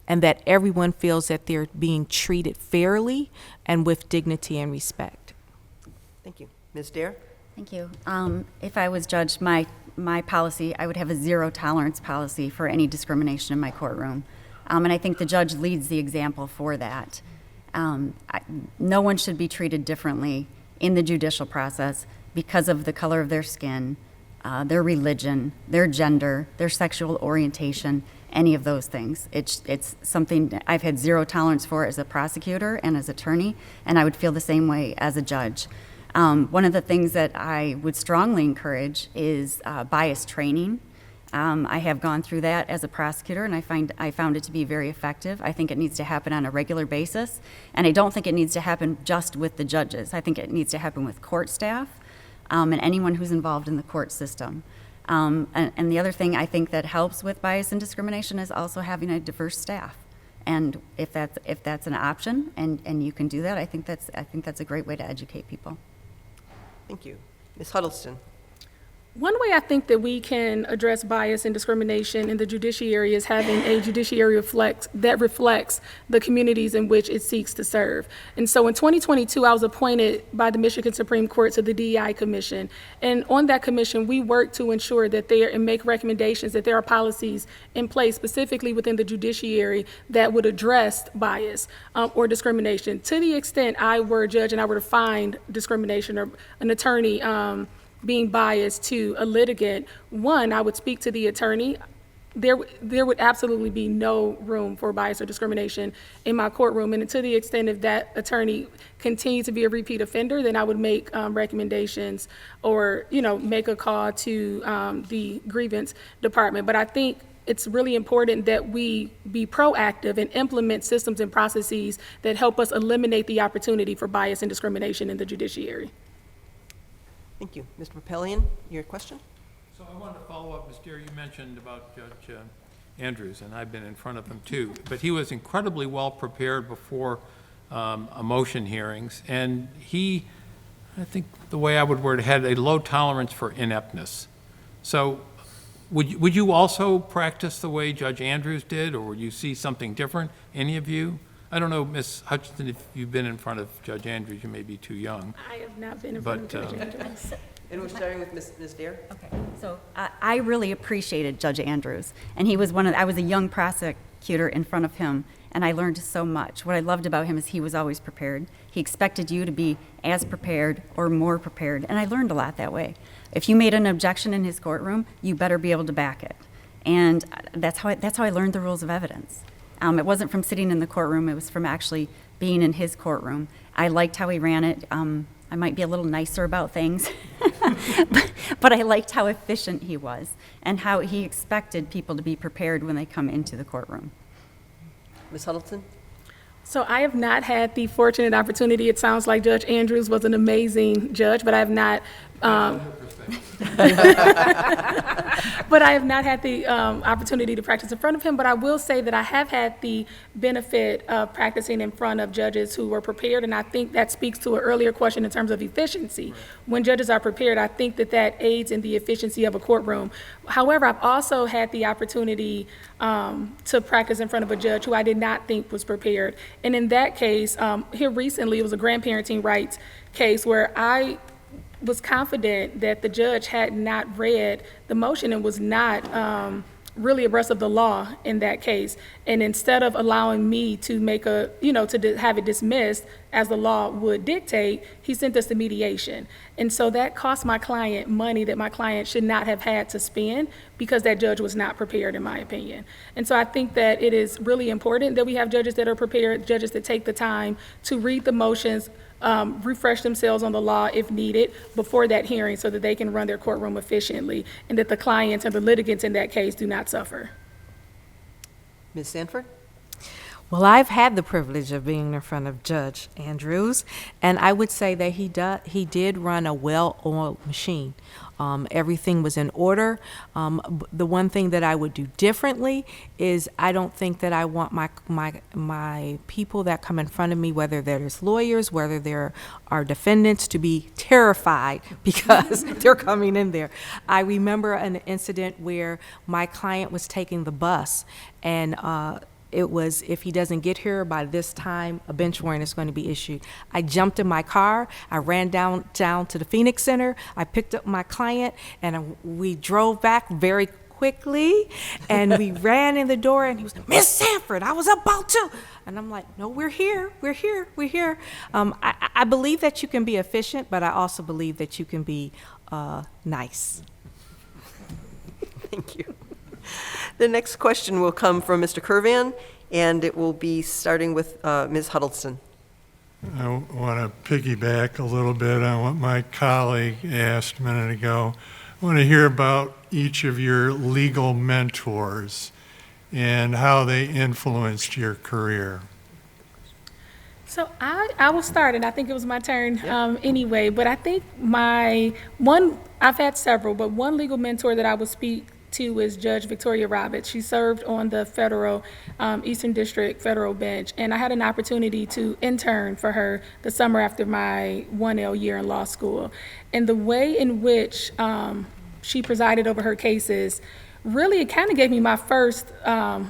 and that everyone feels that they're being treated fairly and with dignity and respect. Thank you. Ms. Dare? Thank you. If I was judged, my policy, I would have a zero tolerance policy for any discrimination in my courtroom. And I think the judge leads the example for that. No one should be treated differently in the judicial process because of the color of their skin, their religion, their gender, their sexual orientation, any of those things. It's something that I've had zero tolerance for as a prosecutor and as attorney, and I would feel the same way as a judge. One of the things that I would strongly encourage is bias training. I have gone through that as a prosecutor, and I found it to be very effective. I think it needs to happen on a regular basis, and I don't think it needs to happen just with the judges. I think it needs to happen with court staff and anyone who's involved in the court system. And the other thing I think that helps with bias and discrimination is also having a diverse staff. And if that's an option and you can do that, I think that's a great way to educate people. Thank you. Ms. Huddleston? One way I think that we can address bias and discrimination in the judiciary is having a judiciary that reflects the communities in which it seeks to serve. And so in 2022, I was appointed by the Michigan Supreme Court to the DEI Commission. And on that commission, we work to ensure that and make recommendations that there are policies in place specifically within the judiciary that would address bias or discrimination. To the extent I were a judge and I were to find discrimination or an attorney being biased to a litigant, one, I would speak to the attorney. There would absolutely be no room for bias or discrimination in my courtroom. And to the extent if that attorney continued to be a repeat offender, then I would make recommendations or, make a call to the grievance department. But I think it's really important that we be proactive and implement systems and processes that help us eliminate the opportunity for bias and discrimination in the judiciary. Thank you. Mr. Papelian, your question? So I wanted to follow up, Ms. Dare, you mentioned about Judge Andrews, and I've been in front of him too, but he was incredibly well prepared before a motion hearings, and he, I think the way I would word it, had a low tolerance for ineptness. So would you also practice the way Judge Andrews did, or would you see something different, any of you? I don't know, Ms. Hutchinson, if you've been in front of Judge Andrews, you may be too young. I have not been in front of Judge Andrews. And we're starting with Ms. Dare? Okay, so I really appreciated Judge Andrews, and he was I was a young prosecutor in front of him, and I learned so much. What I loved about him is he was always prepared. He expected you to be as prepared or more prepared, and I learned a lot that way. If you made an objection in his courtroom, you better be able to back it. And that's how I learned the rules of evidence. It wasn't from sitting in the courtroom, it was from actually being in his courtroom. I liked how he ran it. I might be a little nicer about things, but I liked how efficient he was and how he expected people to be prepared when they come into the courtroom. Ms. Huddleston? So I have not had the fortunate opportunity. It sounds like Judge Andrews was an amazing judge, but I have not but I have not had the opportunity to practice in front of him. But I will say that I have had the benefit of practicing in front of judges who were prepared, and I think that speaks to an earlier question in terms of efficiency. When judges are prepared, I think that aids in the efficiency of a courtroom. However, I've also had the opportunity to practice in front of a judge who I did not think was prepared. And in that case, here recently, it was a grandparenting rights case where I was confident that the judge had not read the motion and was not really abreast of the law in that case. And instead of allowing me to make to have it dismissed as the law would dictate, he sent us to mediation. And so that cost my client money that my client should not have had to spend because that judge was not prepared, in my opinion. And so I think that it is really important that we have judges that are prepared, judges that take the time to read the motions, refresh themselves on the law if needed before that hearing so that they can run their courtroom efficiently and that the clients and the litigants in that case do not suffer. Ms. Sanford? Well, I've had the privilege of being in front of Judge Andrews, and I would say that he did run a well-oiled machine. Everything was in order. The one thing that I would do differently is I don't think that I want my people that come in front of me, whether there's lawyers, whether there are defendants, to be terrified because they're coming in there. I remember an incident where my client was taking the bus, and it was, if he doesn't get here by this time, a bench warrant is going to be issued. I jumped in my car, I ran down to the Phoenix Center, I picked up my client, and we drove back very quickly, and we ran in the door, and he was like, "Miss Sanford, I was about to," and I'm like, "No, we're here. I believe that you can be efficient, but I also believe that you can be nice. Thank you. The next question will come from Mr. Curvan, and it will be starting with Ms. Huddleson. I want to piggyback a little bit on what my colleague asked a minute ago. I want to hear about each of your legal mentors and how they influenced your career. So I will start, and I think it was my turn anyway, but I think I've had several, but one legal mentor that I would speak to is Judge Victoria Roberts. She served on the federal, Eastern District federal bench, and I had an opportunity to intern for her the summer after my 1L year in law school. And the way in which she presided over her cases, really, it kind of gave me my first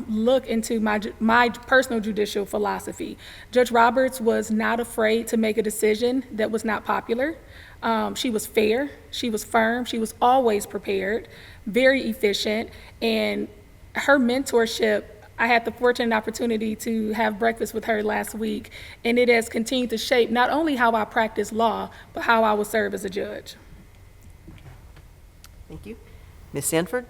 look into my personal judicial philosophy. Judge Roberts was not afraid to make a decision that was not popular. She was fair, she was firm, she was always prepared, very efficient, and her mentorship, I had the fortunate opportunity to have breakfast with her last week, and it has continued to shape not only how I practice law, but how I will serve as a judge. Thank you. Ms. Sanford?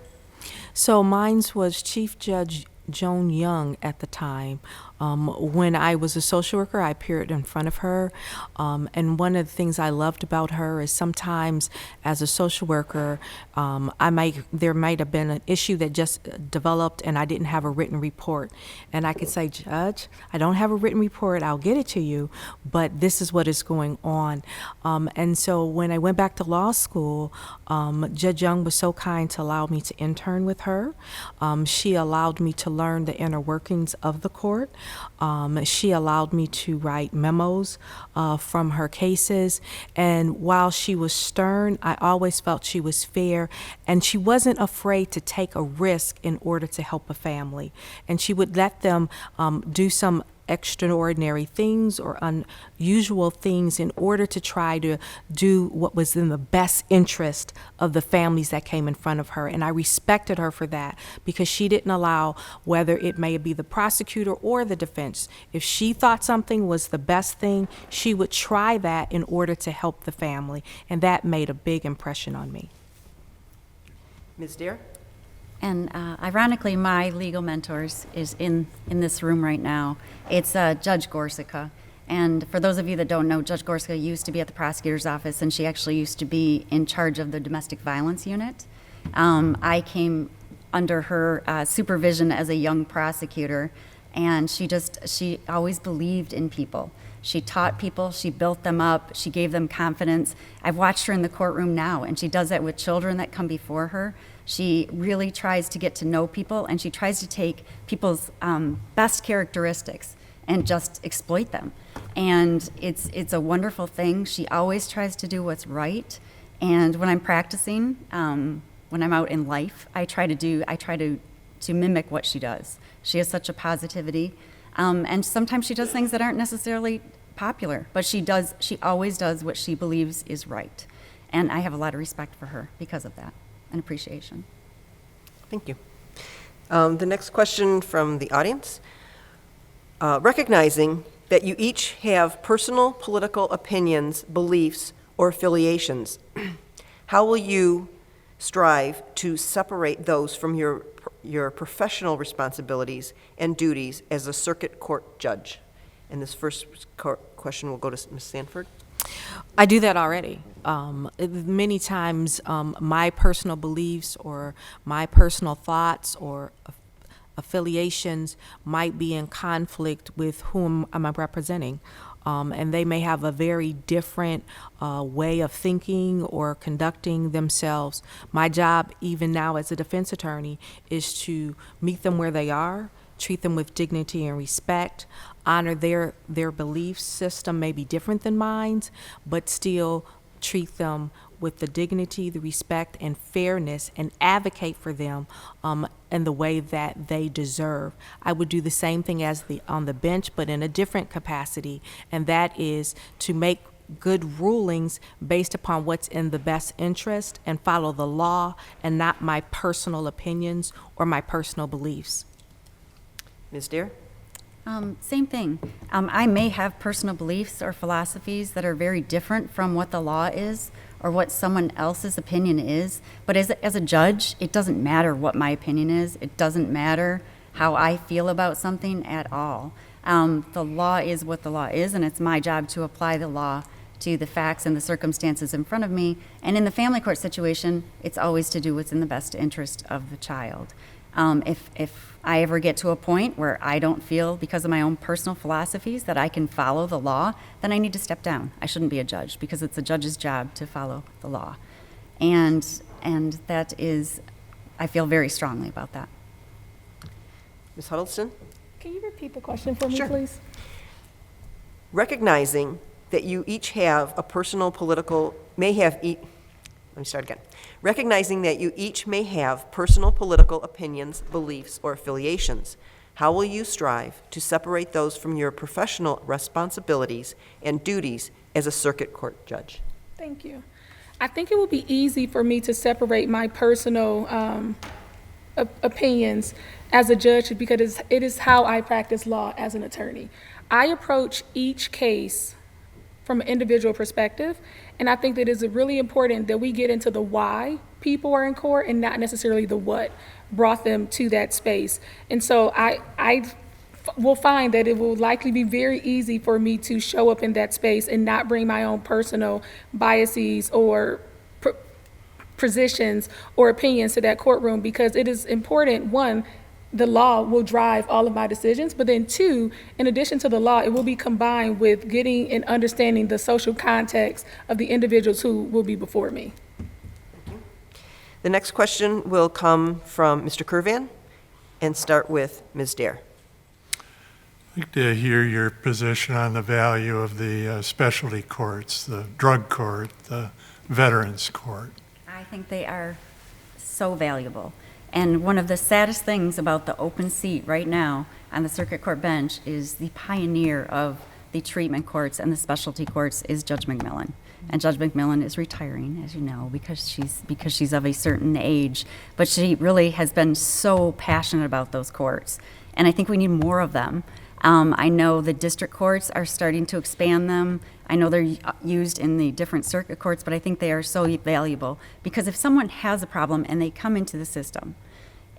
So mine was Chief Judge Joan Young at the time. When I was a social worker, I appeared in front of her, and one of the things I loved about her is sometimes as a social worker, there might have been an issue that just developed and I didn't have a written report. And I could say, "Judge, I don't have a written report, I'll get it to you, but this is what is going on." And so when I went back to law school, Judge Young was so kind to allow me to intern with her. She allowed me to learn the inner workings of the court. She allowed me to write memos from her cases, and while she was stern, I always felt she was fair, and she wasn't afraid to take a risk in order to help a family. And she would let them do some extraordinary things or unusual things in order to try to do what was in the best interest of the families that came in front of her. And I respected her for that because she didn't allow, whether it may be the prosecutor or the defense, if she thought something was the best thing, she would try that in order to help the family. And that made a big impression on me. Ms. Dare? And ironically, my legal mentors is in this room right now. It's Judge Gorsica. And for those of you that don't know, Judge Gorsica used to be at the prosecutor's office, and she actually used to be in charge of the domestic violence unit. I came under her supervision as a young prosecutor, and she always believed in people. She taught people, she built them up, she gave them confidence. I've watched her in the courtroom now, and she does that with children that come before her. She really tries to get to know people, and she tries to take people's best characteristics and just exploit them. And it's a wonderful thing. She always tries to do what's right. And when I'm practicing, when I'm out in life, I try to mimic what she does. She has such a positivity. And sometimes she does things that aren't necessarily popular, but she always does what she believes is right. And I have a lot of respect for her because of that, and appreciation. Thank you. The next question from the audience. Recognizing that you each have personal political opinions, beliefs, or affiliations. How will you strive to separate those from your professional responsibilities and duties as a circuit court judge? And this first question will go to Ms. Sanford. I do that already. Many times, my personal beliefs or my personal thoughts or affiliations might be in conflict with whom am I representing. And they may have a very different way of thinking or conducting themselves. My job, even now as a defense attorney, is to meet them where they are, treat them with dignity and respect, honor their belief system may be different than mine, but still treat them with the dignity, the respect, and fairness, and advocate for them in the way that they deserve. I would do the same thing as on the bench, but in a different capacity, and that is to make good rulings based upon what's in the best interest and follow the law and not my personal opinions or my personal beliefs. Ms. Dare? Same thing. I may have personal beliefs or philosophies that are very different from what the law is or what someone else's opinion is, but as a judge, it doesn't matter what my opinion is. It doesn't matter how I feel about something at all. The law is what the law is, and it's my job to apply the law to the facts and the circumstances in front of me. And in the family court situation, it's always to do what's in the best interest of the child. If I ever get to a point where I don't feel, because of my own personal philosophies, that I can follow the law, then I need to step down. I shouldn't be a judge, because it's a judge's job to follow the law. And that is, I feel very strongly about that. Ms. Huddleson? Can you repeat the question for me, Sure. please? Recognizing that you each have a personal political, Recognizing that you each may have personal political opinions, beliefs, or affiliations, how will you strive to separate those from your professional responsibilities and duties as a circuit court judge? Thank you. I think it will be easy for me to separate my personal opinions as a judge because it is how I practice law as an attorney. I approach each case from an individual perspective, and I think that it's really important that we get into the why people are in court and not necessarily the what brought them to that space. And so I will find that it will likely be very easy for me to show up in that space and not bring my own personal biases or positions or opinions to that courtroom, because it is important, one, the law will drive all of my decisions, but then two, in addition to the law, it will be combined with getting and understanding the social context of the individuals who will be before me. The next question will come from Mr. Curvan and start with Ms. Dare. I'd like to hear your position on the value of the specialty courts, the drug court, the veterans court. I think they are so valuable. And one of the saddest things about the open seat right now on the circuit court bench is the pioneer of the treatment courts and the specialty courts is Judge McMillan. And Judge McMillan is retiring, as you know, because she's of a certain age. But she really has been so passionate about those courts. And I think we need more of them. I know the district courts are starting to expand them. I know they're used in the different circuit courts, but I think they are so valuable because if someone has a problem and they come into the system,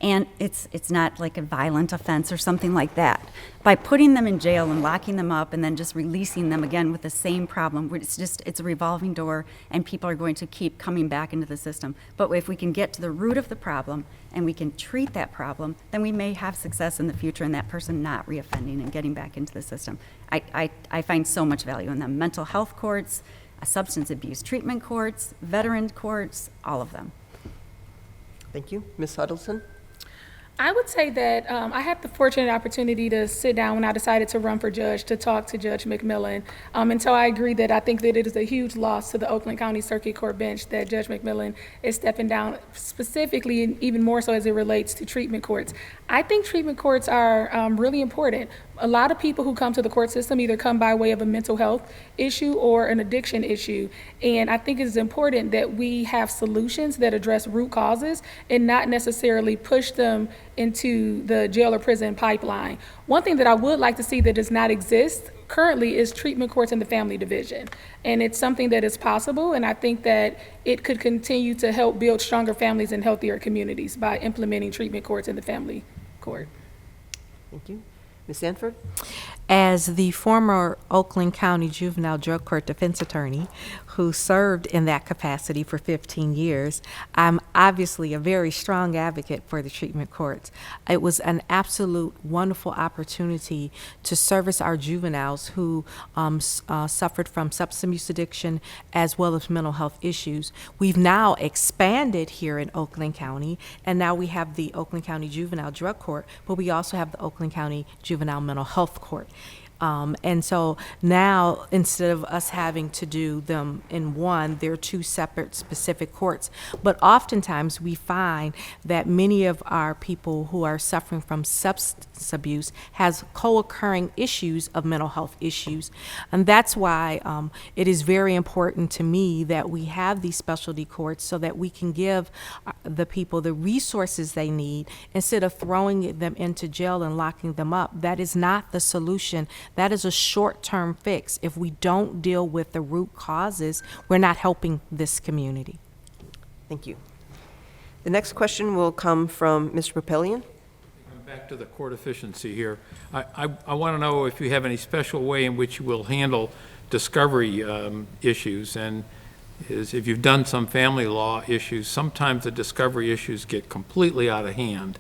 and it's not like a violent offense or something like that, by putting them in jail and locking them up and then just releasing them again with the same problem, it's a revolving door and people are going to keep coming back into the system. But if we can get to the root of the problem and we can treat that problem, then we may have success in the future in that person not reoffending and getting back into the system. I find so much value in them. Mental health courts, substance abuse treatment courts, veteran courts, all of them. Thank you. Ms. Huddleson? I would say that I had the fortunate opportunity to sit down when I decided to run for judge to talk to Judge McMillan. And so I agree that I think that it is a huge loss to the Oakland County Circuit Court bench that Judge McMillan is stepping down, specifically and even more so as it relates to treatment courts. I think treatment courts are really important. A lot of people who come to the court system either come by way of a mental health issue or an addiction issue. And I think it's important that we have solutions that address root causes and not necessarily push them into the jail or prison pipeline. One thing that I would like to see that does not exist currently is treatment courts in the family division. And it's something that is possible, and I think that it could continue to help build stronger families and healthier communities by implementing treatment courts in the family court. Thank you. Ms. Sanford? As the former Oakland County Juvenile Drug Court defense attorney who served in that capacity for 15 years, I'm obviously a very strong advocate for the treatment courts. It was an absolute wonderful opportunity to service our juveniles who suffered from substance abuse addiction as well as mental health issues. We've now expanded here in Oakland County, and now we have the Oakland County Juvenile Drug Court, but we also have the Oakland County Juvenile Mental Health Court. And so now, instead of us having to do them in one, they're two separate specific courts. But oftentimes we find that many of our people who are suffering from substance abuse has co-occurring issues of mental health issues. And that's why it is very important to me that we have these specialty courts so that we can give the people the resources they need instead of throwing them into jail and locking them up. That is not the solution. That is a short-term fix. If we don't deal with the root causes, we're not helping this community. Thank you. The next question will come from Mr. Papillion. Back to the court efficiency here. I want to know if you have any special way in which you will handle discovery issues, and if you've done some family law issues, sometimes the discovery issues get completely out of hand.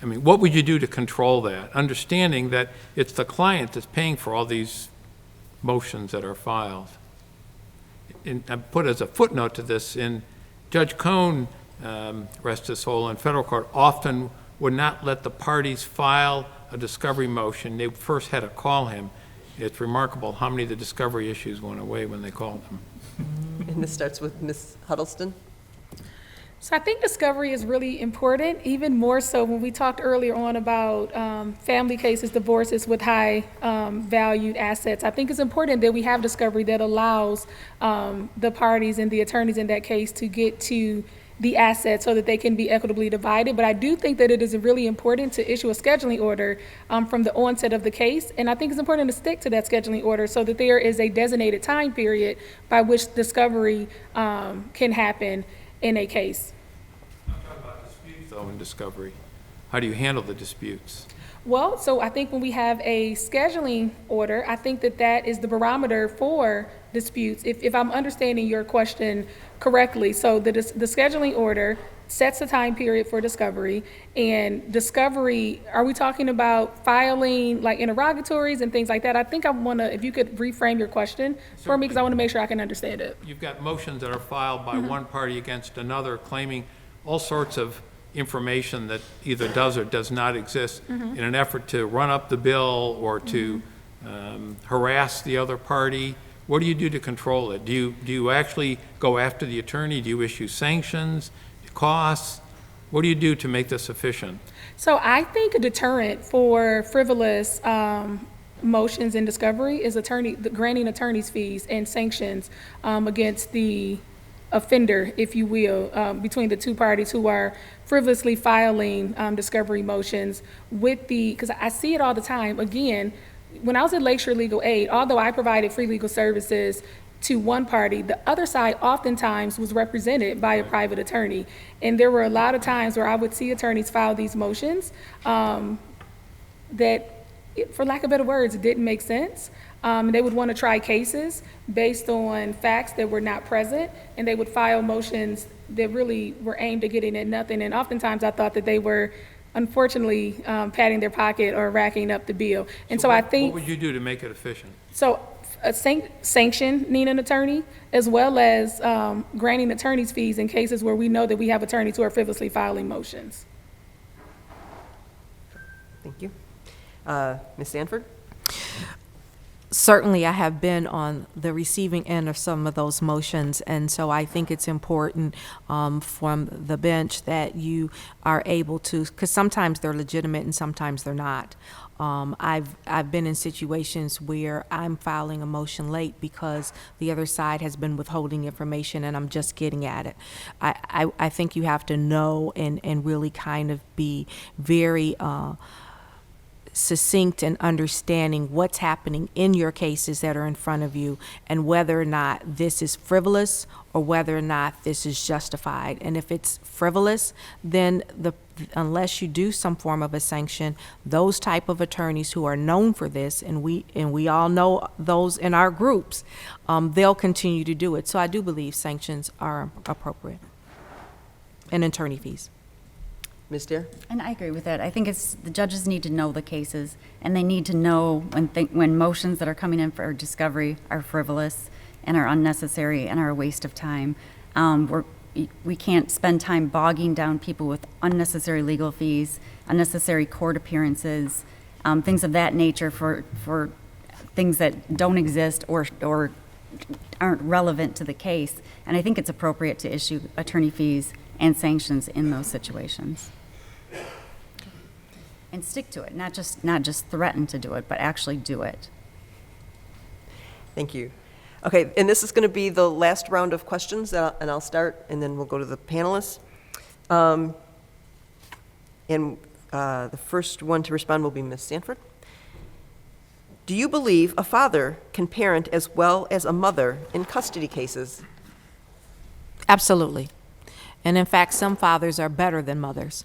I mean, what would you do to control that, understanding that it's the client that's paying for all these motions that are filed? And I put as a footnote to this, in Judge Cohn, rest his soul, in federal court, often would not let the parties file a discovery motion. They first had to call him. It's remarkable how many of the discovery issues went away when they called him. And this starts with Ms. Huddleston. So I think discovery is really important, even more so when we talked earlier on about family cases, divorces with high valued assets. I think it's important that we have discovery that allows the parties and the attorneys in that case to get to the assets so that they can be equitably divided. But I do think that it is really important to issue a scheduling order from the onset of the case. And I think it's important to stick to that scheduling order so that there is a designated time period by which discovery can happen in a case. I'm talking about disputes, though, in discovery. How do you handle the disputes? Well, so I think when we have a scheduling order, I think that that is the barometer for disputes, if I'm understanding your question correctly. So the scheduling order sets a time period for discovery, and discovery, are we talking about filing like interrogatories and things like that? I think I want to, if you could reframe your question for me, because I want to make sure I can understand it. You've got motions that are filed by one party against another, claiming all sorts of information that either does or does not exist in an effort to run up the bill or to harass the other party. What do you do to control it? Do you actually go after the attorney? Do you issue sanctions, costs? What do you do to make this efficient? So I think a deterrent for frivolous motions in discovery is granting attorneys fees and sanctions against the offender, if you will, between the two parties who are frivolously filing discovery motions because I see it all the time. Again, when I was at Lakeshore Legal Aid, although I provided free legal services to one party, the other side oftentimes was represented by a private attorney. And there were a lot of times where I would see attorneys file these motions that, for lack of better words, it didn't make sense. They would want to try cases based on facts that were not present, and they would file motions that really were aimed at getting at nothing. And oftentimes I thought that they were, unfortunately, patting their pocket or racking up the bill. And so I think— What would you do to make it efficient? So sanctioning an attorney, as well as granting attorneys fees in cases where we know that we have attorneys who are frivolously filing motions. Thank you. Ms. Sanford? Certainly, I have been on the receiving end of some of those motions, and so I think it's important from the bench that you are able to, because sometimes they're legitimate and sometimes they're not. I've been in situations where I'm filing a motion late because the other side has been withholding information and I'm just getting at it. I think you have to know and really kind of be very succinct in understanding what's happening in your cases that are in front of you and whether or not this is frivolous or whether or not this is justified. And if it's frivolous, then unless you do some form of a sanction, those type of attorneys who are known for this, and we all know those in our groups, they'll continue to do it. So I do believe sanctions are appropriate, and attorney fees. Ms. Dare? And I agree with that. I think the judges need to know the cases, and they need to know when motions that are coming in for discovery are frivolous and are unnecessary and are a waste of time. We can't spend time bogging down people with unnecessary legal fees, unnecessary court appearances, things of that nature for things that don't exist or aren't relevant to the case. And I think it's appropriate to issue attorney fees and sanctions in those situations. And stick to it, not just threaten to do it, but actually do it. Thank you. Okay, and this is going to be the last round of questions, and I'll start, and then we'll go to the panelists. The first one to respond will be Ms. Sanford. Do you believe a father can parent as well as a mother in custody cases? Absolutely. And in fact, some fathers are better than mothers.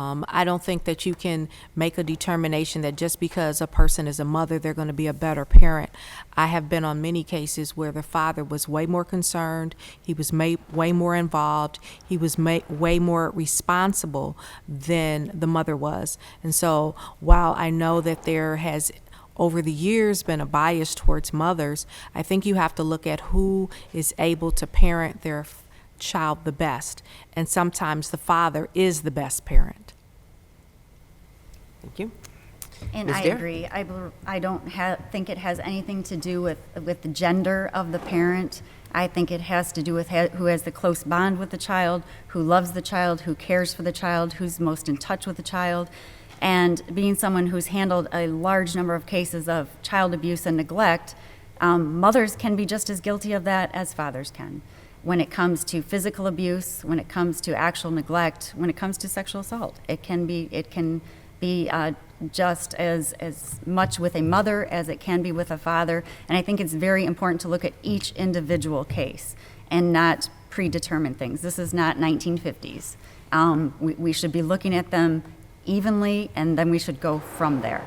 I don't think that you can make a determination that just because a person is a mother, they're going to be a better parent. I have been on many cases where the father was way more concerned, he was way more involved, he was way more responsible than the mother was. And so while I know that there has over the years been a bias towards mothers, I think you have to look at who is able to parent their child the best, and sometimes the father is the best parent. Thank you. And Ms. I Dare? agree. I don't think it has anything to do with the gender of the parent. I think it has to do with who has the close bond with the child, who loves the child, who cares for the child, who's most in touch with the child. And being someone who's handled a large number of cases of child abuse and neglect, mothers can be just as guilty of that as fathers can. When it comes to physical abuse, when it comes to actual neglect, when it comes to sexual assault, it can be just as much with a mother as it can be with a father. And I think it's very important to look at each individual case and not predetermine things. This is not 1950s. We should be looking at them evenly, and then we should go from there.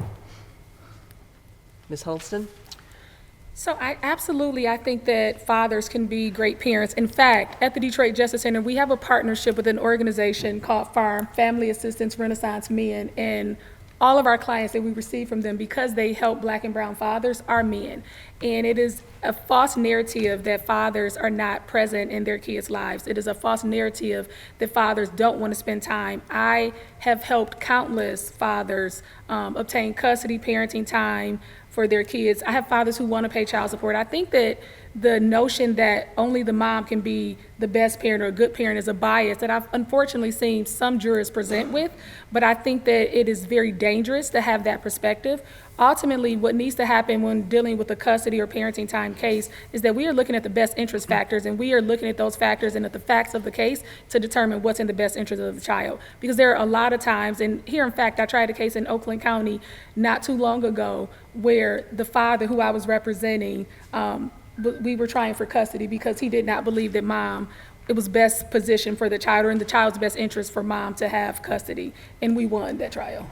Ms. Huddleston? So I think that fathers can be great parents. In fact, at the Detroit Justice Center, we have a partnership with an organization called FARM, Family Assistance Renaissance Men, and all of our clients that we receive from them, because they help Black and brown fathers, are men. And it is a false narrative that fathers are not present in their kids' lives. It is a false narrative that fathers don't want to spend time. I have helped countless fathers obtain custody, parenting time for their kids. I have fathers who want to pay child support. I think that the notion that only the mom can be the best parent or a good parent is a bias that I've unfortunately seen some jurors present with, but I think that it is very dangerous to have that perspective. Ultimately, what needs to happen when dealing with a custody or parenting time case is that we are looking at the best interest factors, and we are looking at those factors and at the facts of the case to determine what's in the best interest of the child. Because there are a lot of times, and here in fact, I tried a case in Oakland County not too long ago where the father who I was representing, we were trying for custody because he did not believe that mom, it was best position for the child or in the child's best interest for mom to have custody, and we won that trial.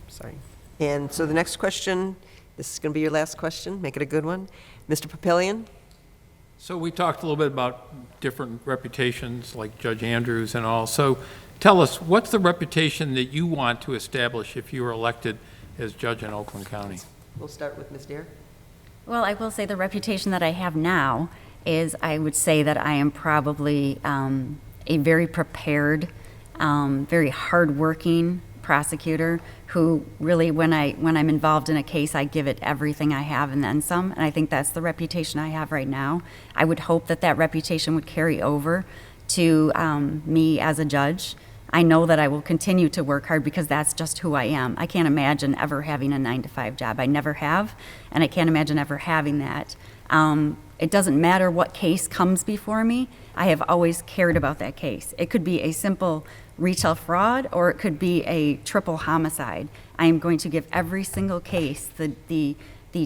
Sorry. And so the next question, this is going to be your last question, make it a good one. Mr. Papillion? So we talked a little bit about different reputations, like Judge Andrews and all. So tell us, what's the reputation that you want to establish if you were elected as judge in Oakland County? We'll start with Ms. Dare. Well, I will say the reputation that I have now is I would say that I am probably a very prepared, very hardworking prosecutor who really, when I'm involved in a case, I give it everything I have and then some. And I think that's the reputation I have right now. I would hope that that reputation would carry over to me as a judge. I know that I will continue to work hard because that's just who I am. I can't imagine ever having a 9-to-5 job. I never have, and I can't imagine ever having that. It doesn't matter what case comes before me, I have always cared about that case. It could be a simple retail fraud, or it could be a triple homicide. I am going to give every single case the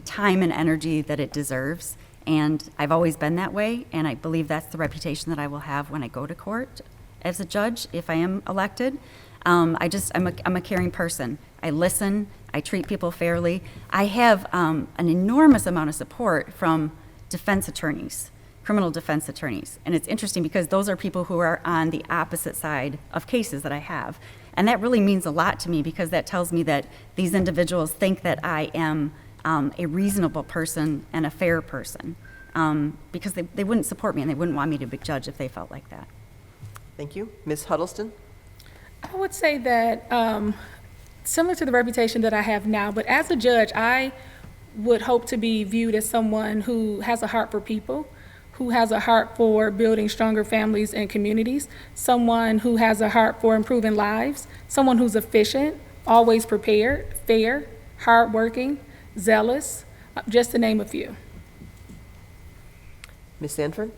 time and energy that it deserves. And I've always been that way, and I believe that's the reputation that I will have when I go to court as a judge, if I am elected. I'm a caring person. I listen, I treat people fairly. I have an enormous amount of support from defense attorneys, criminal defense attorneys. And it's interesting because those are people who are on the opposite side of cases that I have. And that really means a lot to me, because that tells me that these individuals think that I am a reasonable person and a fair person, because they wouldn't support me and they wouldn't want me to be judge if they felt like that. Thank you. Ms. Huddleston? I would say that similar to the reputation that I have now, but as a judge, I would hope to be viewed as someone who has a heart for people, who has a heart for building stronger families and communities, someone who has a heart for improving lives, someone who's efficient, always prepared, fair, hardworking, zealous, just to name a few. Ms. Sanford?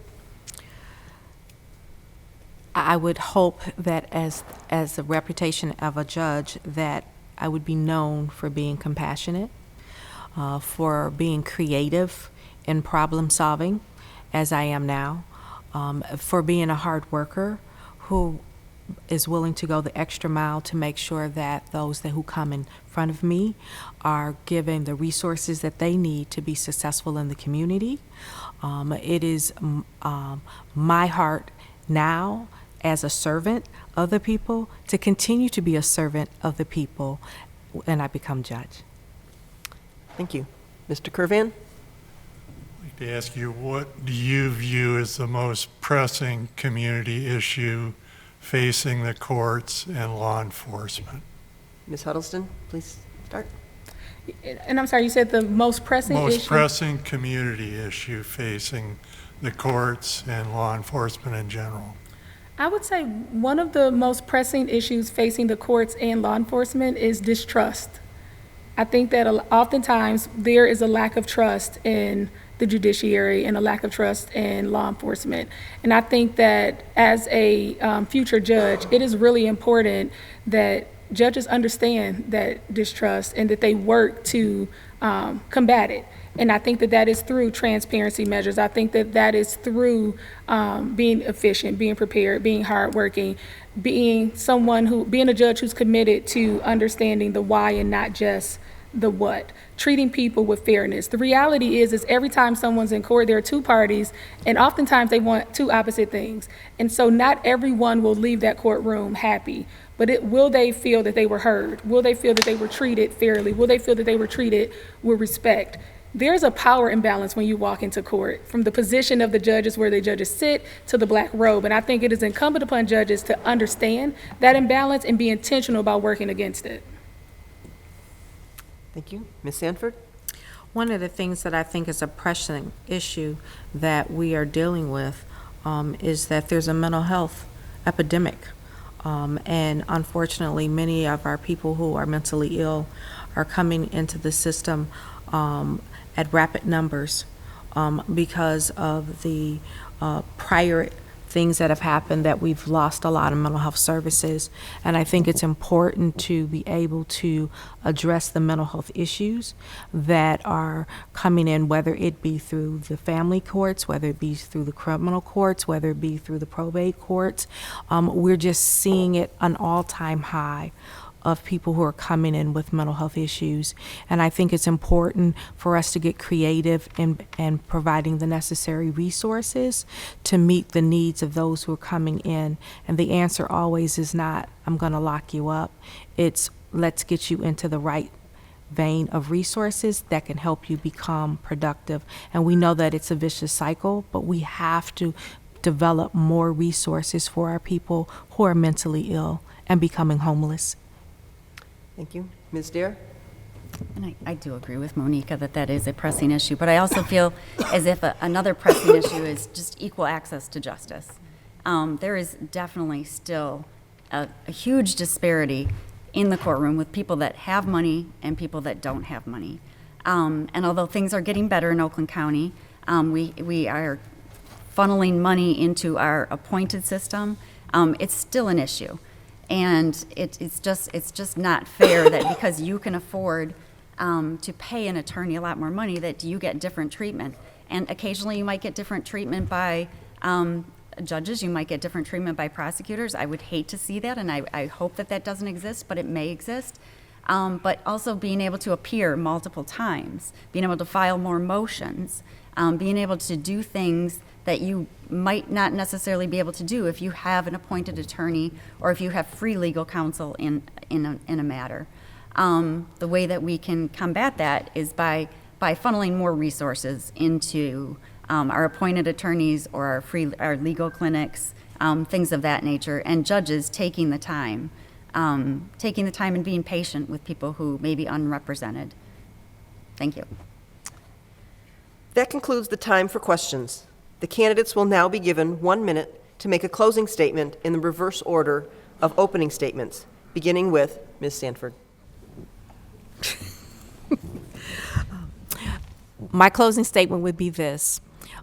I would hope that as a reputation of a judge, that I would be known for being compassionate, for being creative in problem solving, as I am now, for being a hard worker who is willing to go the extra mile to make sure that those who come in front of me are given the resources that they need to be successful in the community. It is my heart now, as a servant of the people, to continue to be a servant of the people when I become judge. Thank you. Mr. Curvan? I'd like to ask you, what do you view as the most pressing community issue facing the courts and law enforcement? Ms. Huddleston, please start. And I'm sorry, you said the most pressing issue? Most pressing community issue facing the courts and law enforcement in general. I would say one of the most pressing issues facing the courts and law enforcement is distrust. I think that oftentimes there is a lack of trust in the judiciary and a lack of trust in law enforcement. And I think that as a future judge, it is really important that judges understand that distrust and that they work to combat it. And I think that that is through transparency measures. I think that that is through being efficient, being prepared, being hardworking, being a judge who's committed to understanding the why and not just the what, treating people with fairness. The reality is every time someone's in court, there are two parties, and oftentimes they want two opposite things. And so not everyone will leave that courtroom happy, but will they feel that they were heard? Will they feel that they were treated fairly? Will they feel that they were treated with respect? There's a power imbalance when you walk into court, from the position of the judges where the judges sit to the black robe. And I think it is incumbent upon judges to understand that imbalance and be intentional about working against it. Thank you. Ms. Sanford? One of the things that I think is a pressing issue that we are dealing with is that there's a mental health epidemic. And unfortunately, many of our people who are mentally ill are coming into the system at rapid numbers because of the prior things that have happened, that we've lost a lot of mental health services. And I think it's important to be able to address the mental health issues that are coming in, whether it be through the family courts, whether it be through the criminal courts, whether it be through the probate courts. We're just seeing it an all-time high of people who are coming in with mental health issues. And I think it's important for us to get creative in providing the necessary resources to meet the needs of those who are coming in. And the answer always is not, I'm gonna lock you up. It's, let's get you into the right vein of resources that can help you become productive. And we know that it's a vicious cycle, but we have to develop more resources for our people who are mentally ill and becoming homeless. Thank you. Ms. Dare? And I do agree with Moneka that that is a pressing issue, but I also feel as if another pressing issue is just equal access to justice. There is definitely still a huge disparity in the courtroom with people that have money and people that don't have money. And although things are getting better in Oakland County, We are funneling money into our appointed system. It's still an issue. And it's just not fair that because you can afford to pay an attorney a lot more money, that you get different treatment. And occasionally you might get different treatment by judges, you might get different treatment by prosecutors. I would hate to see that, and I hope that that doesn't exist, but it may exist. But also being able to appear multiple times, being able to file more motions, being able to do things that you might not necessarily be able to do if you have an appointed attorney or if you have free legal counsel in a matter. The way that we can combat that is by funneling more resources into our appointed attorneys or our legal clinics, things of that nature, and judges taking the time and being patient with people who may be unrepresented. Thank you. That concludes the time for questions. The candidates will now be given 1 minute to make a closing statement in the reverse order of opening statements, beginning with Ms. Sanford. My closing statement would be this.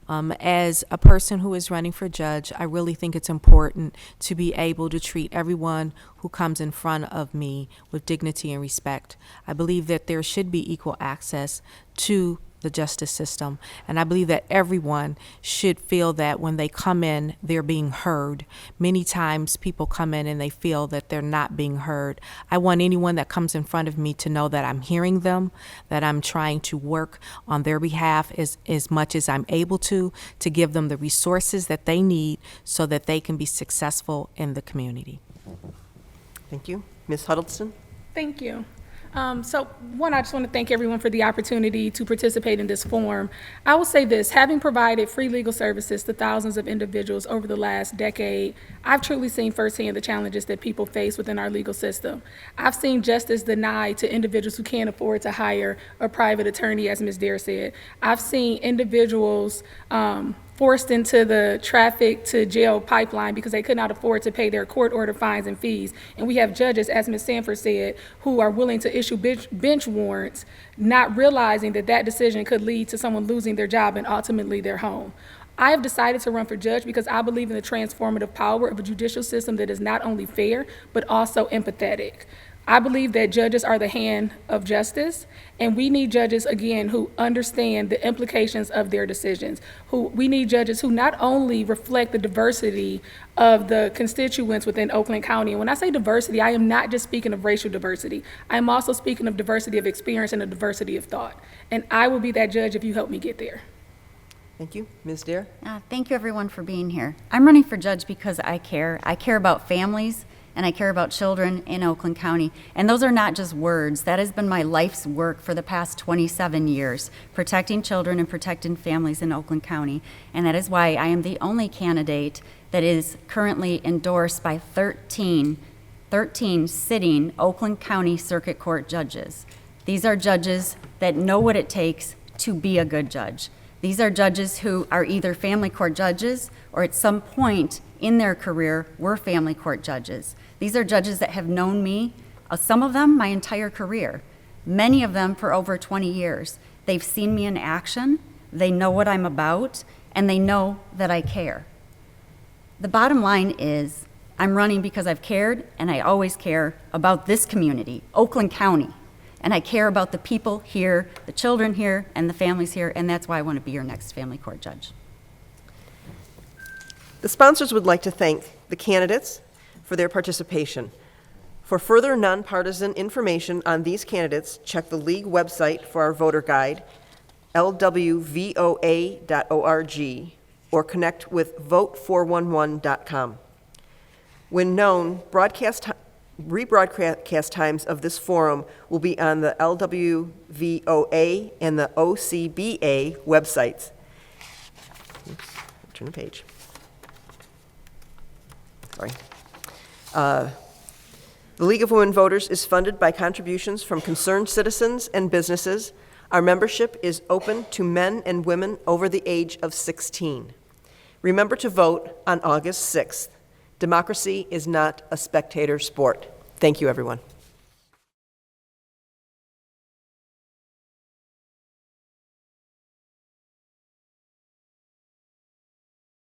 As a person who is running for judge, I really think it's important to be able to treat everyone who comes in front of me with dignity and respect. I believe that there should be equal access to the justice system, and I believe that everyone should feel that when they come in, they're being heard. Many times people come in and they feel that they're not being heard. I want anyone that comes in front of me to know that I'm hearing them, that I'm trying to work on their behalf as much as I'm able to give them the resources that they need so that they can be successful in the community. Thank you. Ms. Huddleson? Thank you. So one, I just want to thank everyone for the opportunity to participate in this forum. I will say this, having provided free legal services to thousands of individuals over the last decade, I've truly seen firsthand the challenges that people face within our legal system. I've seen justice denied to individuals who can't afford to hire a private attorney, as Ms. Dare said. I've seen individuals forced into the traffic to jail pipeline because they could not afford to pay their court order fines and fees. And we have judges, as Ms. Sanford said, who are willing to issue bench warrants, not realizing that that decision could lead to someone losing their job and ultimately their home. I have decided to run for judge because I believe in the transformative power of a judicial system that is not only fair, but also empathetic. I believe that judges are the hand of justice, and we need judges, again, who understand the implications of their decisions. We need judges who not only reflect the diversity of the constituents within Oakland County. And when I say diversity, I am not just speaking of racial diversity. I am also speaking of diversity of experience and a diversity of thought. And I will be that judge if you help me get there. Thank you. Ms. Dare? Thank you, everyone, for being here. I'm running for judge because I care. I care about families, and I care about children in Oakland County. And those are not just words. That has been my life's work for the past 27 years, protecting children and protecting families in Oakland County. And that is why I am the only candidate that is currently endorsed by 13 sitting Oakland County Circuit Court judges. These are judges that know what it takes to be a good judge. These are judges who are either family court judges or at some point in their career were family court judges. These are judges that have known me, some of them my entire career, many of them for over 20 years. They've seen me in action, they know what I'm about, and they know that I care. The bottom line is I'm running because I've cared, and I always care about this community, Oakland County. And I care about the people here, the children here, and the families here, and that's why I want to be your next family court judge. The sponsors would like to thank the candidates for their participation. For further nonpartisan information on these candidates, check the league website for our voter guide, lwvoa.org, or connect with vote411.com. When known, rebroadcast times of this forum will be on the LWVOA and the OCBA websites. Oops, turn the page. Sorry. The League of Women Voters is funded by contributions from concerned citizens and businesses. Our membership is open to men and women over the age of 16. Remember to vote on August 6th. Democracy is not a spectator sport. Thank you, everyone.